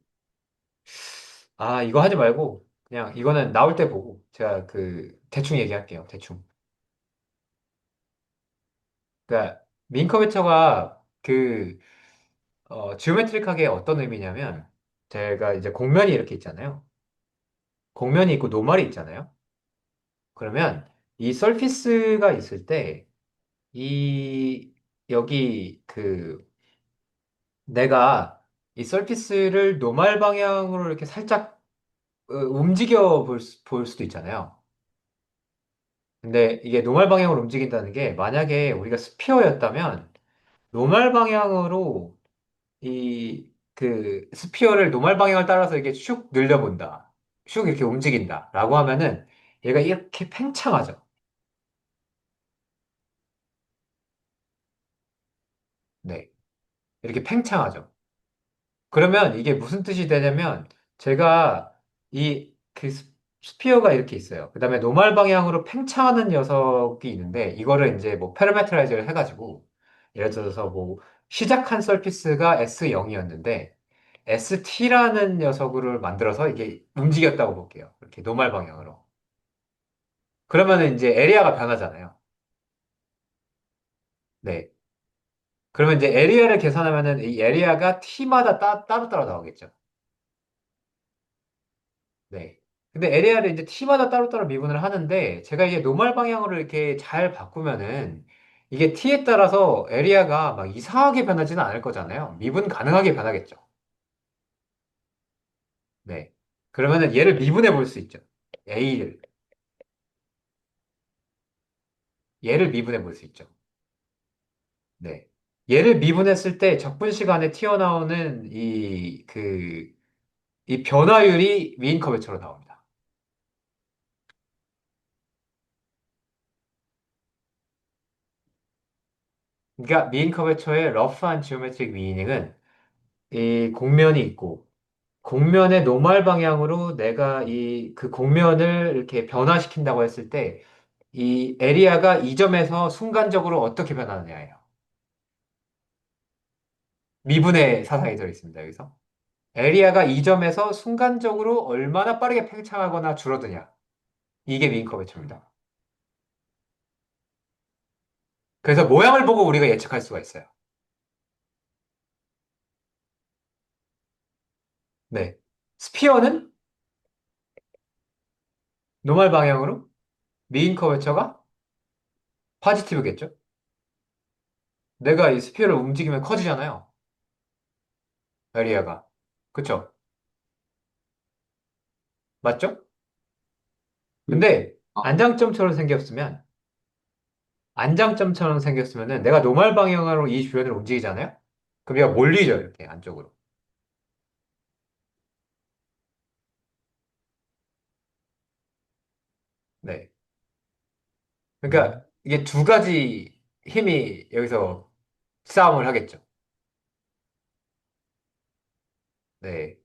아, 이거 하지 말고 그냥 이거는 나올 때 보고 제가 대충 얘기할게요. 대충. 그러니까 링커웨처가 지오메트릭하게 어떤 의미냐면 제가 이제 곡면이 이렇게 있잖아요. 곡면이 있고 노말이 있잖아요. 그러면 이 서피스가 있을 때 이 여기 내가 이 서피스를 노말 방향으로 이렇게 살짝 움직여 볼 수도 있잖아요. 근데 이게 노말 방향으로 움직인다는 게 만약에 우리가 스피어였다면 노말 방향으로 스피어를 노말 방향을 따라서 이렇게 슉 늘려본다. 슉 이렇게 움직인다. 라고 하면은 얘가 이렇게 팽창하죠. 네. 이렇게 팽창하죠. 그러면 이게 무슨 뜻이 되냐면 제가 스피어가 이렇게 있어요. 그 다음에 노말 방향으로 팽창하는 녀석이 있는데 이거를 이제 뭐 파라메트라이즈를 해가지고 예를 들어서 뭐 시작한 서피스가 S0이었는데 ST라는 녀석을 만들어서 이게 움직였다고 볼게요. 이렇게 노말 방향으로. 그러면은 이제 에리아가 변하잖아요. 네. 그러면 이제 에리아를 계산하면은 이 에리아가 T마다 따로따로 나오겠죠. 네. 근데 에리아를 이제 T마다 따로따로 미분을 하는데 제가 이게 노멀 방향으로 이렇게 잘 바꾸면은 이게 T에 따라서 에리아가 막 이상하게 변하지는 않을 거잖아요. 미분 가능하게 변하겠죠. 네. 그러면은 얘를 미분해 볼 수 있죠. A를. 얘를 미분해 볼 수 있죠. 네. 얘를 미분했을 때 적분 시간에 튀어나오는 이 변화율이 미인 커브처럼 나옵니다. 그러니까 미인 커브처의 러프한 지오메트릭 미닝은 이 곡면이 있고 곡면의 노멀 방향으로 내가 그 곡면을 이렇게 변화시킨다고 했을 때 이 에리아가 이 점에서 순간적으로 어떻게 변하느냐예요. 미분의 사상이 들어있습니다, 여기서. 에리아가 이 점에서 순간적으로 얼마나 빠르게 팽창하거나 줄어드냐. 이게 미인 커브처입니다. 그래서 모양을 보고 우리가 예측할 수가 있어요. 네. 스피어는 노멀 방향으로 미인 커브처가 파지티브겠죠? 내가 이 스피어를 움직이면 커지잖아요. 에리아가. 그쵸? 맞죠? 그, 근데 아, 안장점처럼 생겼으면은 내가 노멀 방향으로 이 주변을 움직이잖아요? 그럼 얘가 몰리죠, 이렇게 안쪽으로. 네. 그러니까 이게 두 가지 힘이 여기서 싸움을 하겠죠. 네.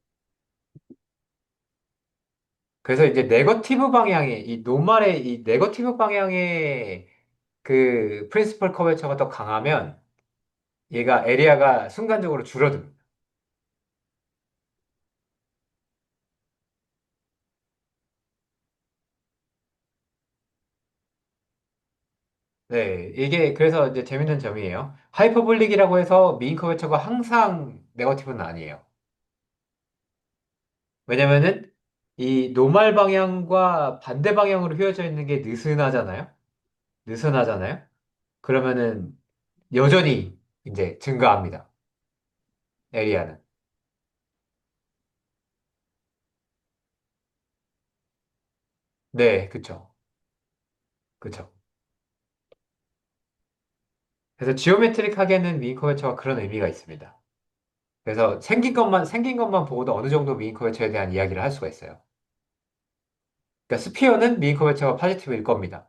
그래서 이제 네거티브 방향의 이 노멀의 이 네거티브 방향의 프린시펄 커버처가 더 강하면 얘가 에리아가 순간적으로 줄어듭니다. 네, 이게 그래서 이제 재밌는 점이에요. 하이퍼볼릭이라고 해서 미인 커버처가 항상 네거티브는 아니에요. 왜냐면은 이 노말 방향과 반대 방향으로 휘어져 있는 게 느슨하잖아요. 느슨하잖아요. 그러면은 여전히 이제 증가합니다. 에리아는. 네, 그쵸. 그쵸. 그래서 지오메트릭하게는 미인 커베처가 그런 의미가 있습니다. 그래서 생긴 것만 보고도 어느 정도 미인 커베처에 대한 이야기를 할 수가 있어요. 그러니까 스피어는 미인 커베처가 파지티브일 겁니다.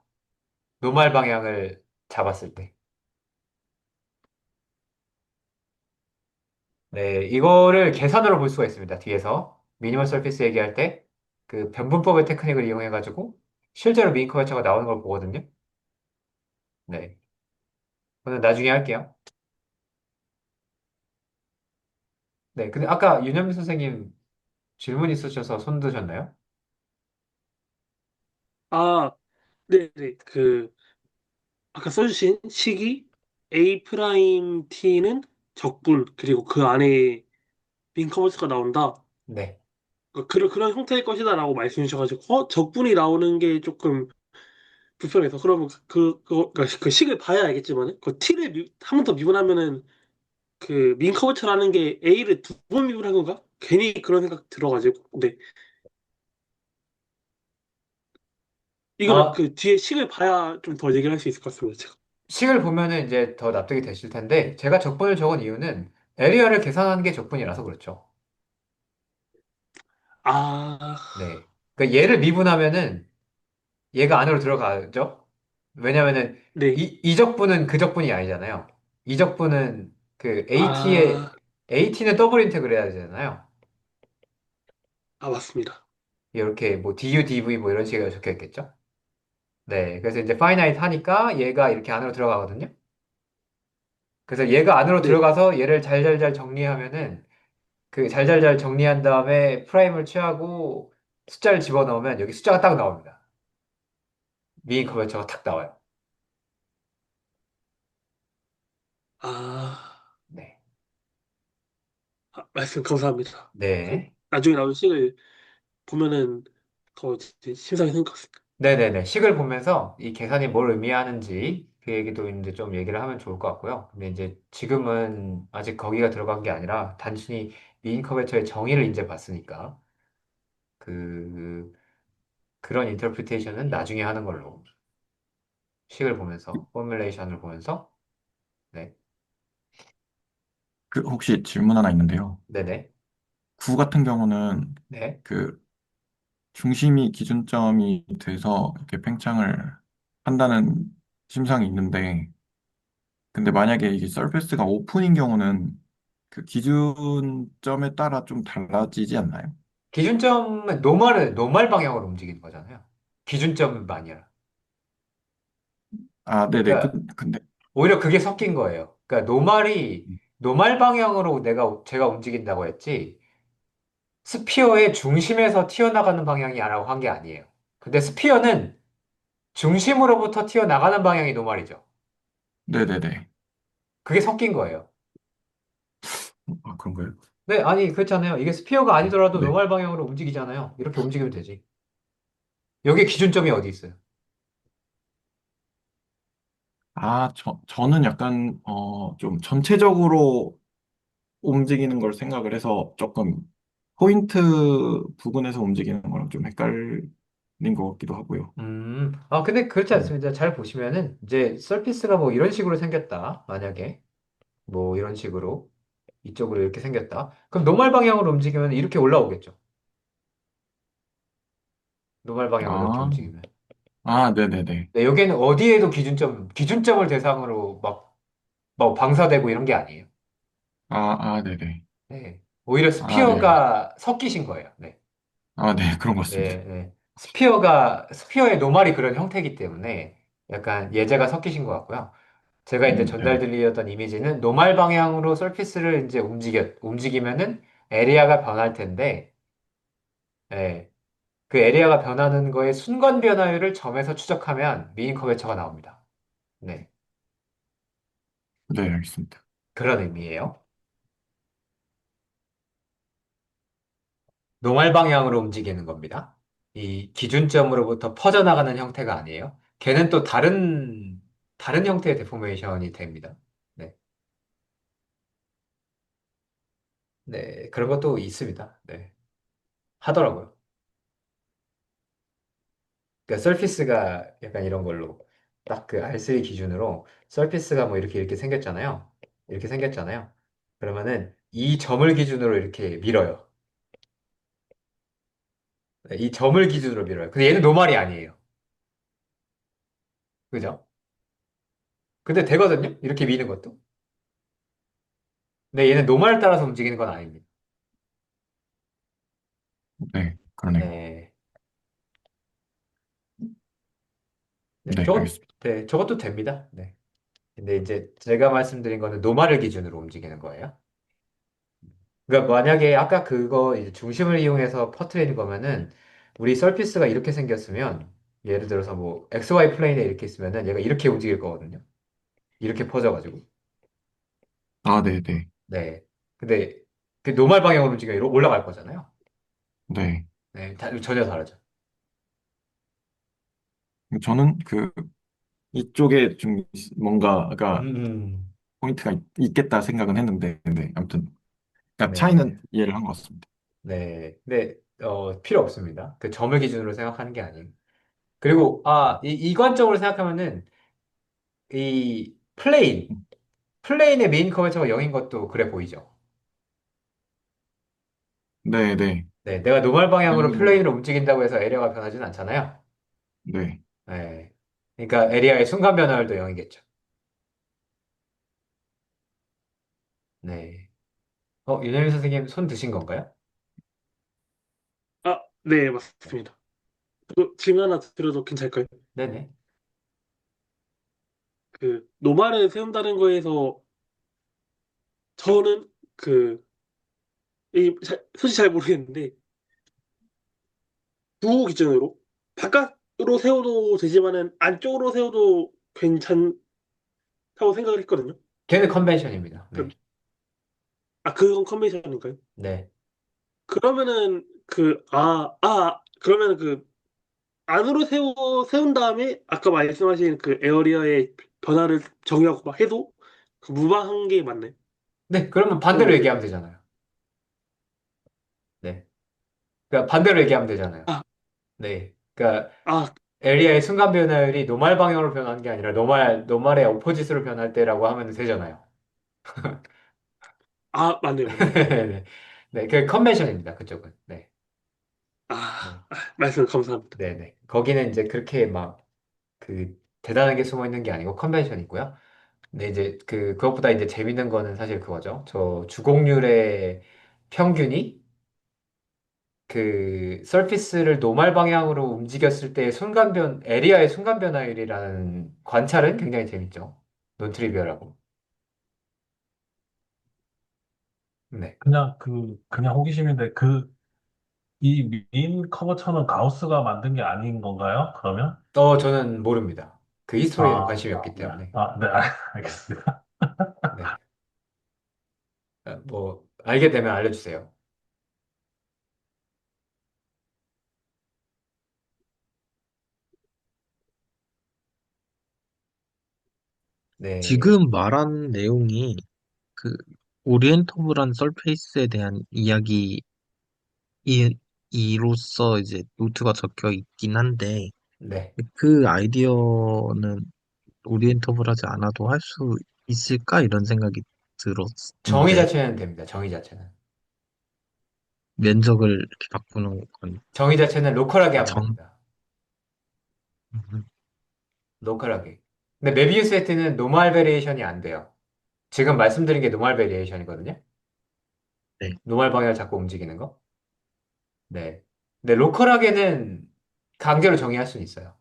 노말 방향을 잡았을 때. 네, 이거를 계산으로 볼 수가 있습니다. 뒤에서. 미니멀 서피스 얘기할 때 그 변분법의 테크닉을 이용해가지고 실제로 미인 커베처가 나오는 걸 보거든요. 네. 그건 나중에 할게요. 네, 근데 아까 윤현미 선생님 질문 있으셔서 손 드셨나요? 아, 네네. 아까 써주신 식이 A 프라임 T는 적분, 그리고 그 안에 빈커버스가 나온다. 네. 그런 형태의 것이다라고 말씀해 주셔가지고, 적분이 나오는 게 조금 불편해서. 그러면 그 식을 봐야 알겠지만, 그 T를 한 번 더 미분하면은 그 민커버처라는 게 A를 두 번 미분한 건가? 괜히 그런 생각 들어가지고. 네. 이거를 아, 그 뒤에 식을 봐야 좀 더 얘기를 할 수 있을 것 같습니다, 제가. 식을 보면은 이제 더 납득이 되실 텐데, 제가 적분을 적은 이유는 에리어를 계산하는 게 적분이라서 그렇죠. 아, 네. 그러니까 얘를 미분하면은 얘가 안으로 들어가죠? 왜냐면은 네. 이 적분은 그 적분이 아니잖아요. 이 적분은 그 아, AT는 더블 인테그를 해야 되잖아요. 맞습니다. 이렇게 뭐 DU, DV 뭐 이런 식으로 적혀 있겠죠? 네. 그래서 이제 파이나이트 하니까 얘가 이렇게 안으로 들어가거든요. 그래서 얘가 안으로 네. 들어가서 얘를 잘잘잘 정리하면은 그 잘잘잘 정리한 다음에 프라임을 취하고 숫자를 집어넣으면 여기 숫자가 딱 나옵니다. 미인 커버처가 탁 나와요. 아, 네. 말씀 감사합니다. 네. 나중에 나올 식을 보면은 더 이제 심상이 생길 것 같습니다. 네네네. 식을 보면서 이 계산이 뭘 의미하는지 그 얘기도 이제 좀 얘기를 하면 좋을 것 같고요. 근데 이제 지금은 아직 거기가 들어간 게 아니라 단순히 미인 커버처의 정의를 이제 봤으니까 그 그런 인터프리테이션은 나중에 하는 걸로 식을 보면서 포뮬레이션을 보면서 네. 그 혹시 질문 하나 있는데요. 네네. 구 같은 경우는 네. 그 중심이 기준점이 돼서 이렇게 팽창을 한다는 심상이 있는데, 근데 만약에 이게 서페스가 오픈인 경우는 그 기준점에 따라 좀 달라지지 않나요? 기준점은 노멀 방향으로 움직이는 거잖아요. 기준점은 아니라. 아, 네네. 그러니까 근데, 오히려 그게 섞인 거예요. 그러니까 노멀 방향으로 제가 움직인다고 했지 스피어의 중심에서 튀어나가는 방향이 라고 한 게 아니에요. 근데 스피어는 중심으로부터 튀어나가는 방향이 노멀이죠. 네네네. 그게 섞인 거예요. 아, 그런가요? 네, 아니 그렇잖아요. 이게 스피어가 아니더라도 네. 노멀 방향으로 움직이잖아요. 이렇게 움직이면 되지. 여기 기준점이 어디 있어요? 아, 저는 약간, 좀 전체적으로 움직이는 걸 생각을 해서 조금 포인트 부분에서 움직이는 거랑 좀 헷갈린 것 같기도 하고요. 근데 그렇지 네. 않습니다. 잘 보시면은, 이제, 서피스가 뭐 이런 식으로 생겼다. 만약에, 뭐 이런 식으로, 이쪽으로 이렇게 생겼다. 그럼 노멀 방향으로 움직이면 이렇게 올라오겠죠. 노멀 방향으로 이렇게 아, 움직이면. 네네네. 네, 여기에는 어디에도 기준점을 대상으로 막 방사되고 이런 게 아니에요. 네네. 네. 오히려 네. 스피어가 섞이신 거예요. 네. 네, 그런 것 같습니다. 네, 네. 스피어의 노말이 그런 형태이기 때문에 약간 예제가 섞이신 것 같고요. 제가 이제 네네. 전달드리려던 이미지는 노말 방향으로 서피스를 이제 움직이면은 에리아가 변할 텐데, 예, 그 에리아가 변하는 거의 순간 변화율을 점에서 추적하면 미인 커베처가 나옵니다. 네, 네, 알겠습니다. 그런 의미예요. 노말 방향으로 움직이는 겁니다. 이 기준점으로부터 퍼져나가는 형태가 아니에요. 걔는 또 다른 형태의 데포메이션이 됩니다. 네, 그런 것도 있습니다. 네, 하더라고요. 그러니까 서피스가 약간 이런 걸로 딱 그 R3 기준으로 서피스가 뭐 이렇게 생겼잖아요. 이렇게 생겼잖아요. 그러면은 이 점을 기준으로 이렇게 밀어요. 네, 이 점을 기준으로 밀어요. 근데 얘는 노말이 아니에요. 그죠? 근데 되거든요? 이렇게 미는 것도. 근데 얘는 노말을 따라서 움직이는 건 아닙니다. 네, 그러네요. 네. 네, 네, 알겠습니다. 네, 저것도 됩니다. 네. 근데 이제 제가 말씀드린 거는 노말을 기준으로 움직이는 거예요. 그러니까 만약에 아까 그거 이제 중심을 이용해서 퍼트리는 거면은 우리 서피스가 이렇게 생겼으면 예를 들어서 뭐 XY 플레인에 이렇게 있으면은 얘가 이렇게 움직일 거거든요. 이렇게 퍼져가지고. 아, 네, 네, 네. 근데 그 노말 방향으로 움직이면 올라갈 거잖아요. 네. 네, 전혀 다르죠. 저는 그 이쪽에 좀 뭔가가 음, 포인트가 있겠다 생각은 했는데, 네, 아무튼 그러니까 네. 차이는 이해를 한 것 같습니다. 네. 근데 필요 없습니다. 그 점을 기준으로 생각하는 게 아니에요. 그리고 이관적으로 생각하면은 이 플레인의 메인 커버처가 0인 것도 그래 보이죠. 네, 네. 네, 내가 노멀 방향으로 여기 뭐, 플레인으로 움직인다고 해서 에리아가 변하지는 않잖아요. 네. 네. 그러니까 에리아의 순간 변화율도 0이겠죠. 네. 윤현미 선생님 손 드신 건가요? 아, 네, 맞습니다. 질문 하나 드려도 괜찮을까요? 네네. 그 노말을 세운다는 거에서 저는 그 솔직히 잘 모르겠는데 두 기준으로 바깥으로 세워도 되지만은 안쪽으로 세워도 괜찮다고 생각을 했거든요. 걔는 컨벤션입니다. 네. 그, 그건 컨벤션인가요? 네. 그러면은 그러면은 그 안으로 세운 다음에 아까 말씀하신 그 에어리어의 변화를 정의하고 막 해도 그 무방한 게 맞나요? 네, 그러면 그건 반대로 어때요? 얘기하면 되잖아요. 네. 그러니까 반대로 얘기하면 되잖아요. 아, 네. 그러니까 아, 에리아의 순간 변화율이 노말 방향으로 변하는 게 아니라 노말의 오포지스로 변할 때라고 하면 되잖아요. 맞네요, 맞네요. 네. 네, 그 컨벤션입니다. 그쪽은. 네. 네. 말씀 감사합니다. 네네. 거기는 이제 그렇게 막 그 대단한 게 숨어 있는 게 아니고 컨벤션이고요. 근데 이제 그것보다 이제 재밌는 거는 사실 그거죠. 저 주곡률의 평균이 그 서피스를 노말 방향으로 움직였을 때의 에리아의 순간 변화율이라는 관찰은 굉장히 재밌죠. 논트리비얼하고. 네. 그냥 호기심인데, 이 민 커버처는 가우스가 만든 게 아닌 건가요? 그러면? 저는 모릅니다. 그 히스토리에는 관심이 없기 네. 때문에. 네, 알겠습니다. 네. 뭐 알게 되면 알려주세요. 네. 지금 말한 내용이 그 오리엔터블한 설페이스에 대한 이로서 이제 노트가 적혀 있긴 한데 네. 그 아이디어는 오리엔터블하지 않아도 할 수 있을까 이런 생각이 정의 들었는데 자체는 됩니다. 정의 자체는. 면적을 이렇게 바꾸는 건 정의 자체는 로컬하게 하면 정, 됩니다. 로컬하게. 근데 메비우스 세트는 노멀 베리에이션이 안 돼요. 지금 말씀드린 게 노멀 베리에이션이거든요. 네. 노멀 방향을 자꾸 움직이는 거. 네. 근데 로컬하게는 강제로 정의할 수는 있어요.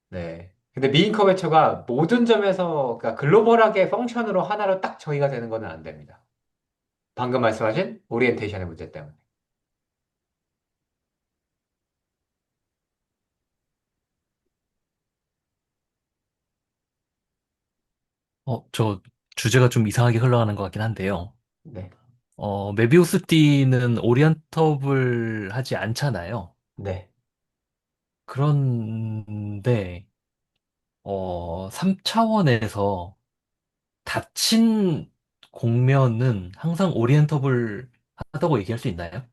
네. 근데 미인 커베처가 모든 점에서 그러니까 글로벌하게 펑션으로 하나로 딱 정의가 되는 거는 안 됩니다. 방금 말씀하신 오리엔테이션의 문제 때문에. 저 주제가 좀 이상하게 흘러가는 것 같긴 한데요. 네. 메비우스 띠는 오리언터블 하지 않잖아요. 네. 그런데, 3차원에서 닫힌 공면은 항상 오리엔터블 하다고 얘기할 수 있나요?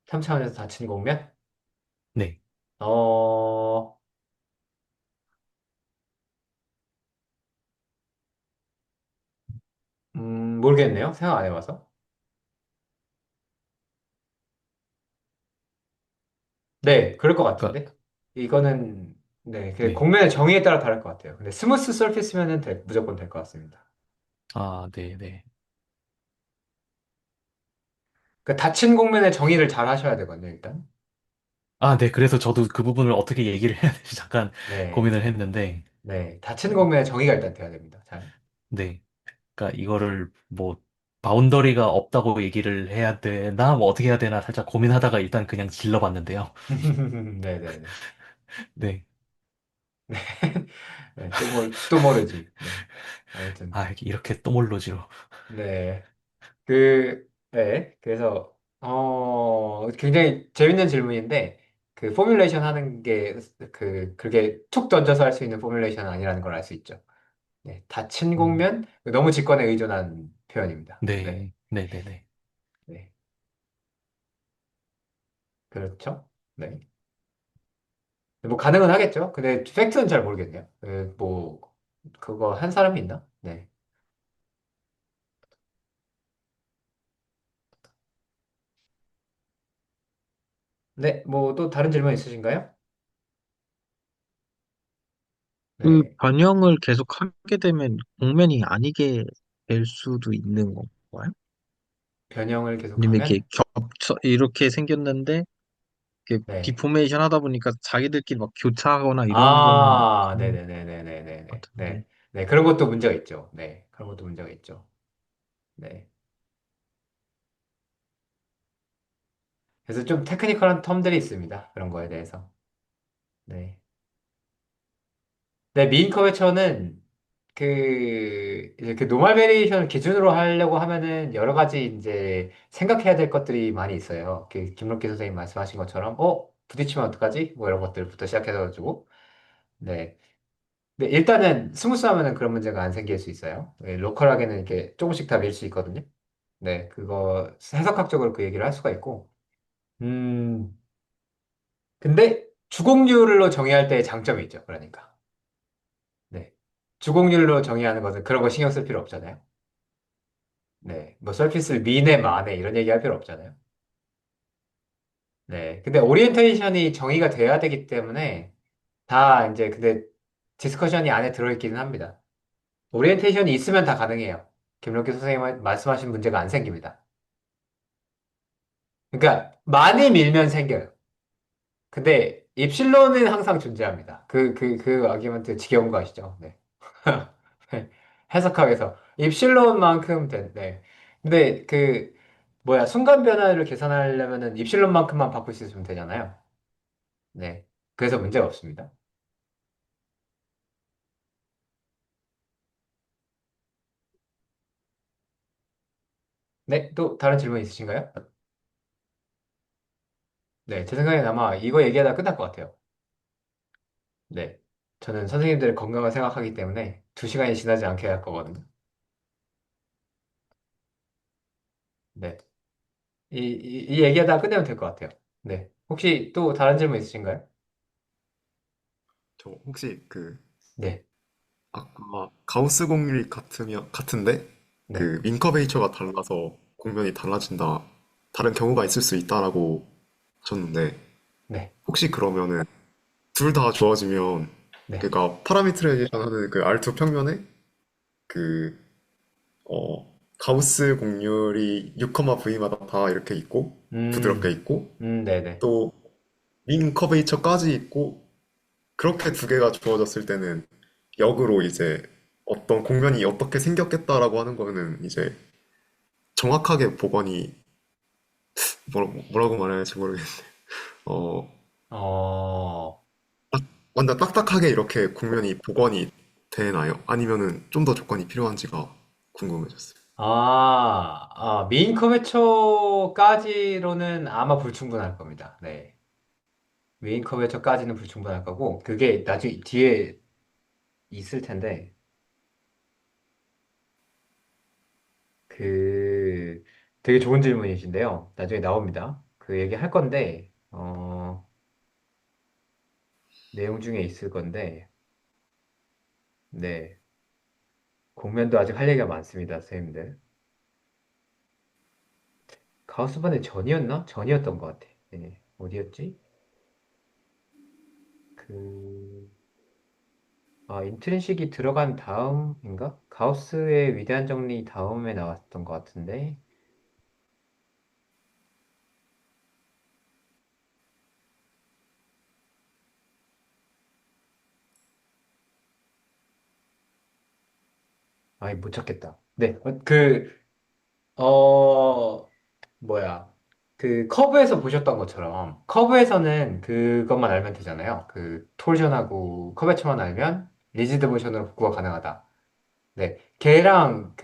3차원에서 닫힌 공면? 네. 어, 모르겠네요. 생각 안 해봐서. 네, 그럴 것 그러니까, 같은데. 이거는, 네, 그 네. 공면의 정의에 따라 다를 것 같아요. 근데 스무스 서피스면은 무조건 될 것 같습니다. 아, 네, 네. 그 닫힌 공면의 정의를 잘 하셔야 되거든요, 일단. 아, 네. 그래서 저도 그 부분을 어떻게 얘기를 해야 될지 잠깐 네, 고민을 했는데, 네. 닫힌 공면의 정의가 일단 돼야 됩니다. 잘. 네. 그러니까 이거를 뭐, 바운더리가 없다고 얘기를 해야 되나, 뭐 어떻게 해야 되나 살짝 고민하다가 일단 그냥 질러봤는데요. 네네네. 네. 네, 또 모르지. 네. 아무튼. 아, 이렇게 또 몰로지로. 네. 네. 그래서, 굉장히 재밌는 질문인데, 그 포뮬레이션 하는 게, 그게 툭 던져서 할 수 있는 포뮬레이션은 아니라는 걸 알 수 있죠. 네. 닫힌 음, 공면, 너무 직관에 의존한 표현입니다. 네. 네. 네네네. 네. 그렇죠. 네. 뭐, 가능은 하겠죠. 근데, 팩트는 잘 모르겠네요. 뭐, 그거 한 사람이 있나? 네. 네. 뭐, 또 다른 질문 있으신가요? 그 네. 변형을 계속 하게 되면 공면이 아니게 될 수도 있는 건가요? 변형을 아니면 이렇게 계속하면, 이렇게 생겼는데 이렇게 네. 디포메이션 하다 보니까 자기들끼리 막 교차하거나 이런 거는 아, 없는 것 네네네네네네네. 같은데. 네. 네, 그런 것도 문제가 있죠. 네. 그런 것도 문제가 있죠. 네. 그래서 좀 테크니컬한 텀들이 있습니다. 그런 거에 대해서. 네. 네, 미인 커베처는 이제 그 노멀 베리에이션을 기준으로 하려고 하면은 여러 가지 이제 생각해야 될 것들이 많이 있어요. 김록기 선생님 말씀하신 것처럼, 부딪히면 어떡하지? 뭐 이런 것들부터 시작해가지고. 네. 네, 일단은 스무스하면은 그런 문제가 안 생길 수 있어요. 네, 로컬하게는 이렇게 조금씩 다 밀 수 있거든요. 네, 그거 해석학적으로 그 얘기를 할 수가 있고. 음, 근데 주곡률로 정의할 때의 장점이 있죠. 그러니까. 네. 주곡률로 정의하는 것은 그런 거 신경 쓸 필요 없잖아요. 네. 뭐 서피스를 미네 마네 이런 얘기 할 필요 없잖아요. 네. 근데 오리엔테이션이 정의가 돼야 되기 때문에 다 이제 근데 디스커션이 안에 들어있기는 합니다. 오리엔테이션이 있으면 다 가능해요. 김록기 선생님 말씀하신 문제가 안 생깁니다. 그러니까 많이 밀면 생겨요. 근데 입실론은 항상 존재합니다. 그 아기먼트 지겨운 거 아시죠? 네. 해석학에서 입실론만큼 네. 근데 순간 변화를 계산하려면은 입실론만큼만 바꿀 수 있으면 되잖아요. 네. 그래서 문제가 없습니다. 네. 또 다른 질문 있으신가요? 네. 제 생각엔 아마 이거 얘기하다 끝날 것 같아요. 네. 저는 선생님들의 건강을 생각하기 때문에 2시간이 지나지 않게 할 거거든요. 네. 이 얘기하다 끝내면 될 것 같아요. 네. 혹시 또 다른 질문 있으신가요? 저 혹시 그 네. 아까 가우스 공률이 같은데 네. 그 윙커베이처가 달라서 공면이 달라진다. 다른 경우가 있을 수 있다라고 하셨는데 네. 혹시 그러면은 둘 다 좋아지면 네. 그러니까 파라미트라이제이션 하는 그 R2 평면에 그 가우스 공률이 6,V마다 다 이렇게 있고 부드럽게 음, 있고 네네. 또 윙커베이처까지 있고 그렇게 두 개가 주어졌을 때는 역으로 이제 어떤 공면이 어떻게 생겼겠다라고 하는 거는 이제 정확하게 복원이 뭐라고 말해야 할지 모르겠네. 어, 어, 완전 딱딱하게 이렇게 공면이 복원이 되나요? 아니면은 좀 더 조건이 필요한지가 궁금해졌어요. 메인 커베처까지로는 아마 불충분할 겁니다. 네. 메인 커베처까지는 불충분할 거고, 그게 나중에 뒤에 있을 텐데, 그 되게 좋은 질문이신데요. 나중에 나옵니다. 그 얘기 할 건데, 내용 중에 있을 건데, 네. 공면도 아직 할 얘기가 많습니다, 선생님들. 가우스반의 전이었나? 전이었던 것 같아. 네. 어디였지? 그, 인트린식이 들어간 다음인가? 가우스의 위대한 정리 다음에 나왔던 것 같은데, 아이, 못 찾겠다. 네. 뭐야. 그 커브에서 보셨던 것처럼, 커브에서는 그것만 알면 되잖아요. 그 톨전하고 커베처만 알면 리지드 모션으로 복구가 가능하다. 네. 걔랑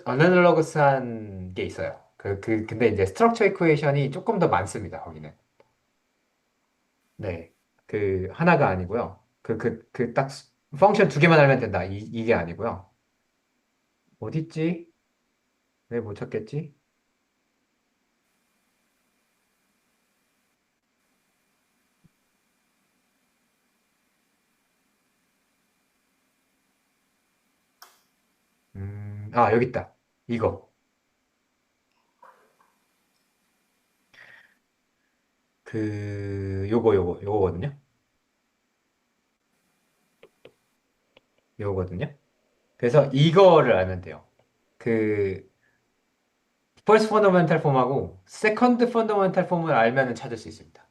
어널러거스한 게 있어요. 근데 이제 스트럭처 이쿠에이션이 조금 더 많습니다, 거기는. 네. 하나가 아니고요. 딱 펑션 두 개만 알면 된다. 이게 아니고요. 어딨지? 왜 못 찾겠지? 여기 있다. 이거. 요거거든요. 요거거든요. 그래서 이거를 알면 돼요. 그, 퍼스트 펀더멘탈 폼하고 세컨드 펀더멘탈 폼을 알면 찾을 수 있습니다.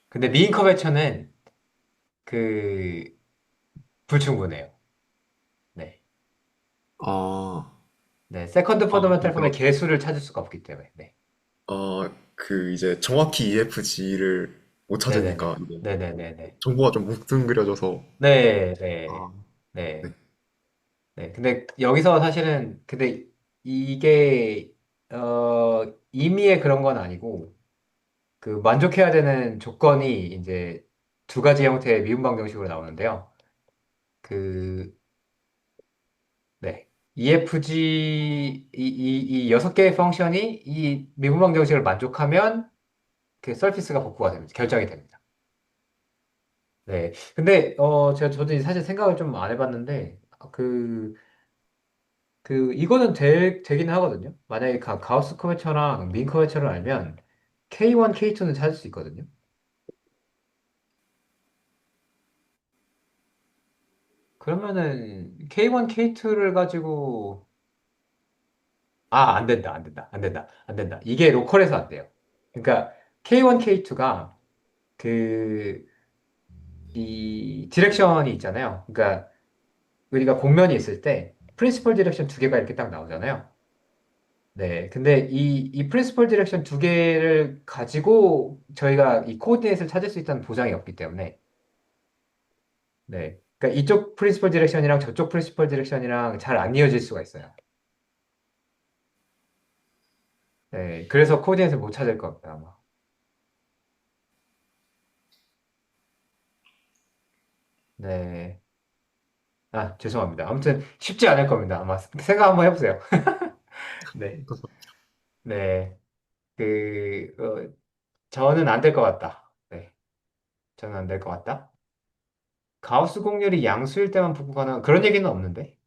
근데 미인 커베처는 그, 불충분해요. 네. 아, 네. 세컨드 펀더멘탈 폼의 그러니까, 개수를 찾을 수가 없기 때문에. 네. 이제 정확히 EFG를 못 네네네. 찾으니까 이게 네네네네. 정보가 좀 뭉뚱그려져서, 네, 네, 아, 네. 네, 네. 근데 이게, 임의의 그런 건 아니고, 만족해야 되는 조건이 이제 두 가지 형태의 미분 방정식으로 나오는데요. 그, 네. 이 여섯 개의 펑션이 이 미분 방정식을 만족하면 그 서피스가 복구가 됩니다. 결정이 됩니다. 네. 근데, 저도 사실 생각을 좀 안 해봤는데, 이거는 되긴 하거든요. 만약에 가우스 커베처랑 민 커베처를 알면 K1, K2는 찾을 수 있거든요. 그러면은 K1, K2를 가지고 안 된다, 안 된다, 안 된다, 안 된다. 이게 로컬에서 안 돼요. 그러니까 K1, K2가 그 이 디렉션이 있잖아요. 그러니까 우리가 공면이 있을 때 프린시플 디렉션 두 개가 이렇게 딱 나오잖아요. 네, 근데 이 프린시플 디렉션 두 개를 가지고 저희가 이 코디네이트를 찾을 수 있다는 보장이 없기 때문에, 네, 그러니까 이쪽 프린시플 디렉션이랑 저쪽 프린시플 디렉션이랑 잘 안 이어질 수가 있어요. 네, 그래서 코디네이트를 못 찾을 겁니다, 아마. 네, 죄송합니다. 아무튼 쉽지 않을 겁니다. 아마 생각 한번 해보세요. 네, 네, 저는 안 될 것 같다. 네, 저는 안 될 것 같다. 가우스 공률이 양수일 때만 복구 가능 그런 얘기는 없는데.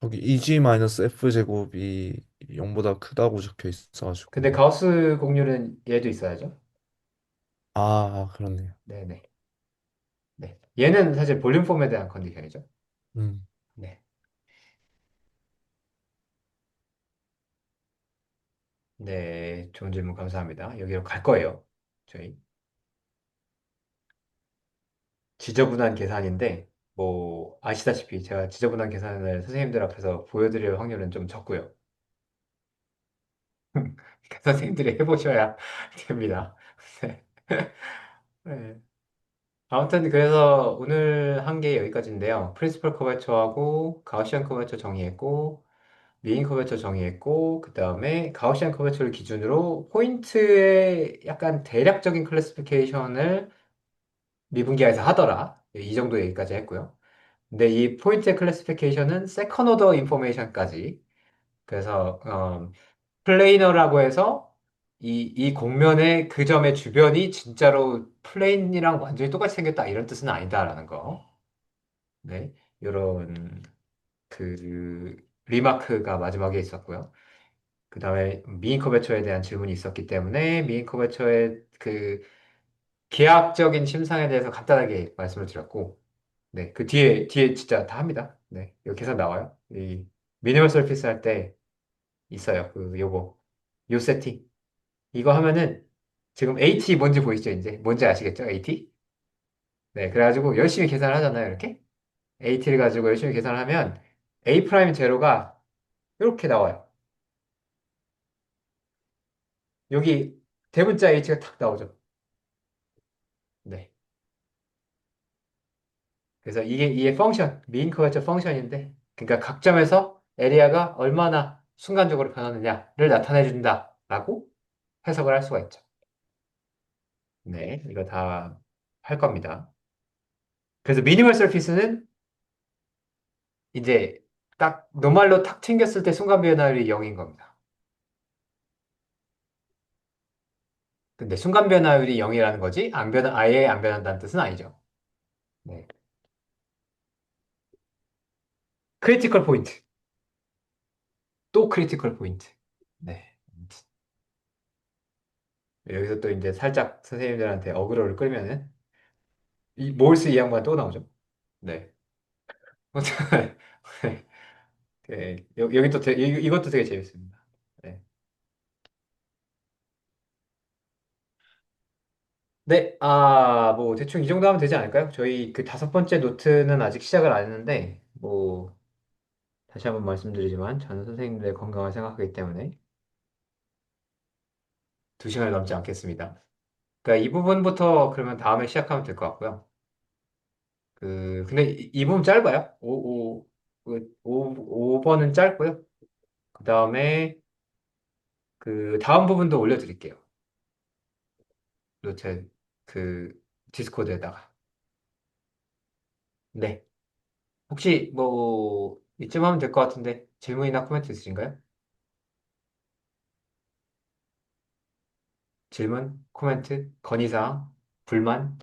여기 EG-F 제곱이 0보다 크다고 적혀 근데 있어가지고. 가우스 공률은 얘도 있어야죠. 그렇네요. 네네. 네. 얘는 사실 볼륨 폼에 대한 컨디션이죠. 음. 네. 네. 좋은 질문 감사합니다. 여기로 갈 거예요. 저희. 지저분한 계산인데, 뭐, 아시다시피 제가 지저분한 계산을 선생님들 앞에서 보여드릴 확률은 좀 적고요. 선생님들이 해보셔야 됩니다. 네. 네. 아무튼 그래서 오늘 한 게 여기까지인데요. 프린시플 커버처하고 가우시안 커버처 정의했고 메인 커버처 정의했고 그 다음에 가우시안 커버처를 기준으로 포인트의 약간 대략적인 클래시피케이션을 미분기에서 하더라. 이 정도 얘기까지 했고요. 근데 이 포인트 클래시피케이션은 세컨 오더 인포메이션까지. 그래서 플레이너라고 해서 이 공면의 그 점의 주변이 진짜로 플레인이랑 완전히 똑같이 생겼다 이런 뜻은 아니다라는 거. 네, 이런 그 리마크가 마지막에 있었고요. 그 다음에 미인커베처에 대한 질문이 있었기 때문에 미인커베처의 그 계약적인 침상에 대해서 간단하게 말씀을 드렸고, 네, 그 뒤에 진짜 다 합니다. 네, 이거 계산 나와요. 이 미니멀 서피스 할 때 있어요. 요 세팅. 이거 하면은 지금 AT 뭔지 보이시죠? 이제 뭔지 아시겠죠? AT? 네, 그래가지고 열심히 계산을 하잖아요. 이렇게 AT를 가지고 열심히 계산을 하면 A 프라임 제로가 이렇게 나와요. 여기 대문자 H가 탁 나오죠. 네. 그래서 이게 펑션, 메인 커버처 펑션인데, 그러니까 각 점에서 에리아가 얼마나 순간적으로 변하느냐를 나타내 준다라고 해석을 할 수가 있죠. 네, 이거 다 할 겁니다. 그래서 미니멀 서피스는 이제 딱 노말로 탁 튕겼을 때 순간 변화율이 0인 겁니다. 근데 순간 변화율이 0이라는 거지 아예 안 변한다는 뜻은 아니죠. 네. 크리티컬 포인트. 또 크리티컬 포인트. 네. 여기서 또 이제 살짝 선생님들한테 어그로를 끌면은 이 몰스 이 양반 또 나오죠. 네. 네. 여기 또 이것도 되게 재밌습니다. 네. 네, 뭐 대충 이 정도 하면 되지 않을까요? 저희 그 다섯 번째 노트는 아직 시작을 안 했는데 뭐 다시 한번 말씀드리지만 저는 선생님들의 건강을 생각하기 때문에 두 시간을 넘지 않겠습니다. 그러니까 이 부분부터 그러면 다음에 시작하면 될 것 같고요. 근데 이 부분 짧아요. 5번은 짧고요. 그 다음에 그 다음 부분도 올려드릴게요. 노트 그 디스코드에다가. 네. 혹시 뭐 이쯤 하면 될 것 같은데 질문이나 코멘트 있으신가요? 질문, 코멘트, 건의사항, 불만?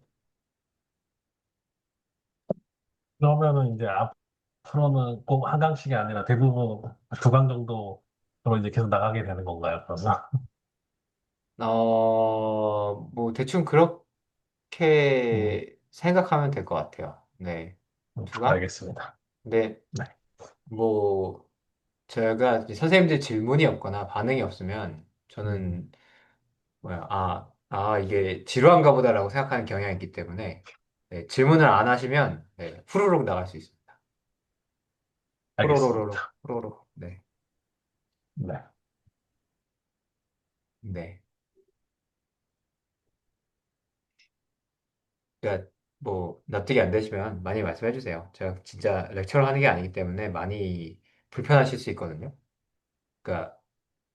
그러면은 이제 앞으로는 꼭 한 강씩이 아니라 대부분 두 강 정도로 이제 계속 나가게 되는 건가요? 그러면? 뭐 대충 음, 그렇게 생각하면 될 것 같아요. 네. 두강? 알겠습니다. 근데 네. 뭐 제가 이제 선생님들 질문이 없거나 반응이 없으면 음, 저는 이게 지루한가 보다라고 생각하는 경향이 있기 때문에 네, 질문을 안 하시면 네, 후루룩 나갈 수 있습니다. 호로로로로, 알겠습니다. 호로로. 네, 네. 네. 그러니까 뭐 납득이 안 되시면 많이 말씀해 주세요. 제가 진짜 렉처를 하는 게 아니기 때문에 많이 불편하실 수 있거든요. 그러니까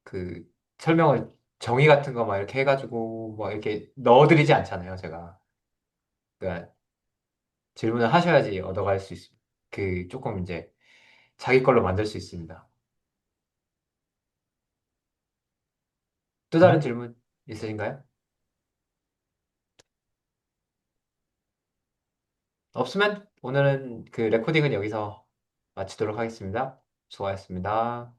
그 설명을 정의 같은 거 막 이렇게 해가지고 뭐 이렇게 넣어드리지 않잖아요, 제가. 그러니까 질문을 하셔야지 얻어갈 수 있습니다. 조금 이제 자기 걸로 만들 수 있습니다. 또 다른 네. 질문 있으신가요? 없으면 오늘은 그 레코딩은 여기서 마치도록 하겠습니다. 수고하셨습니다.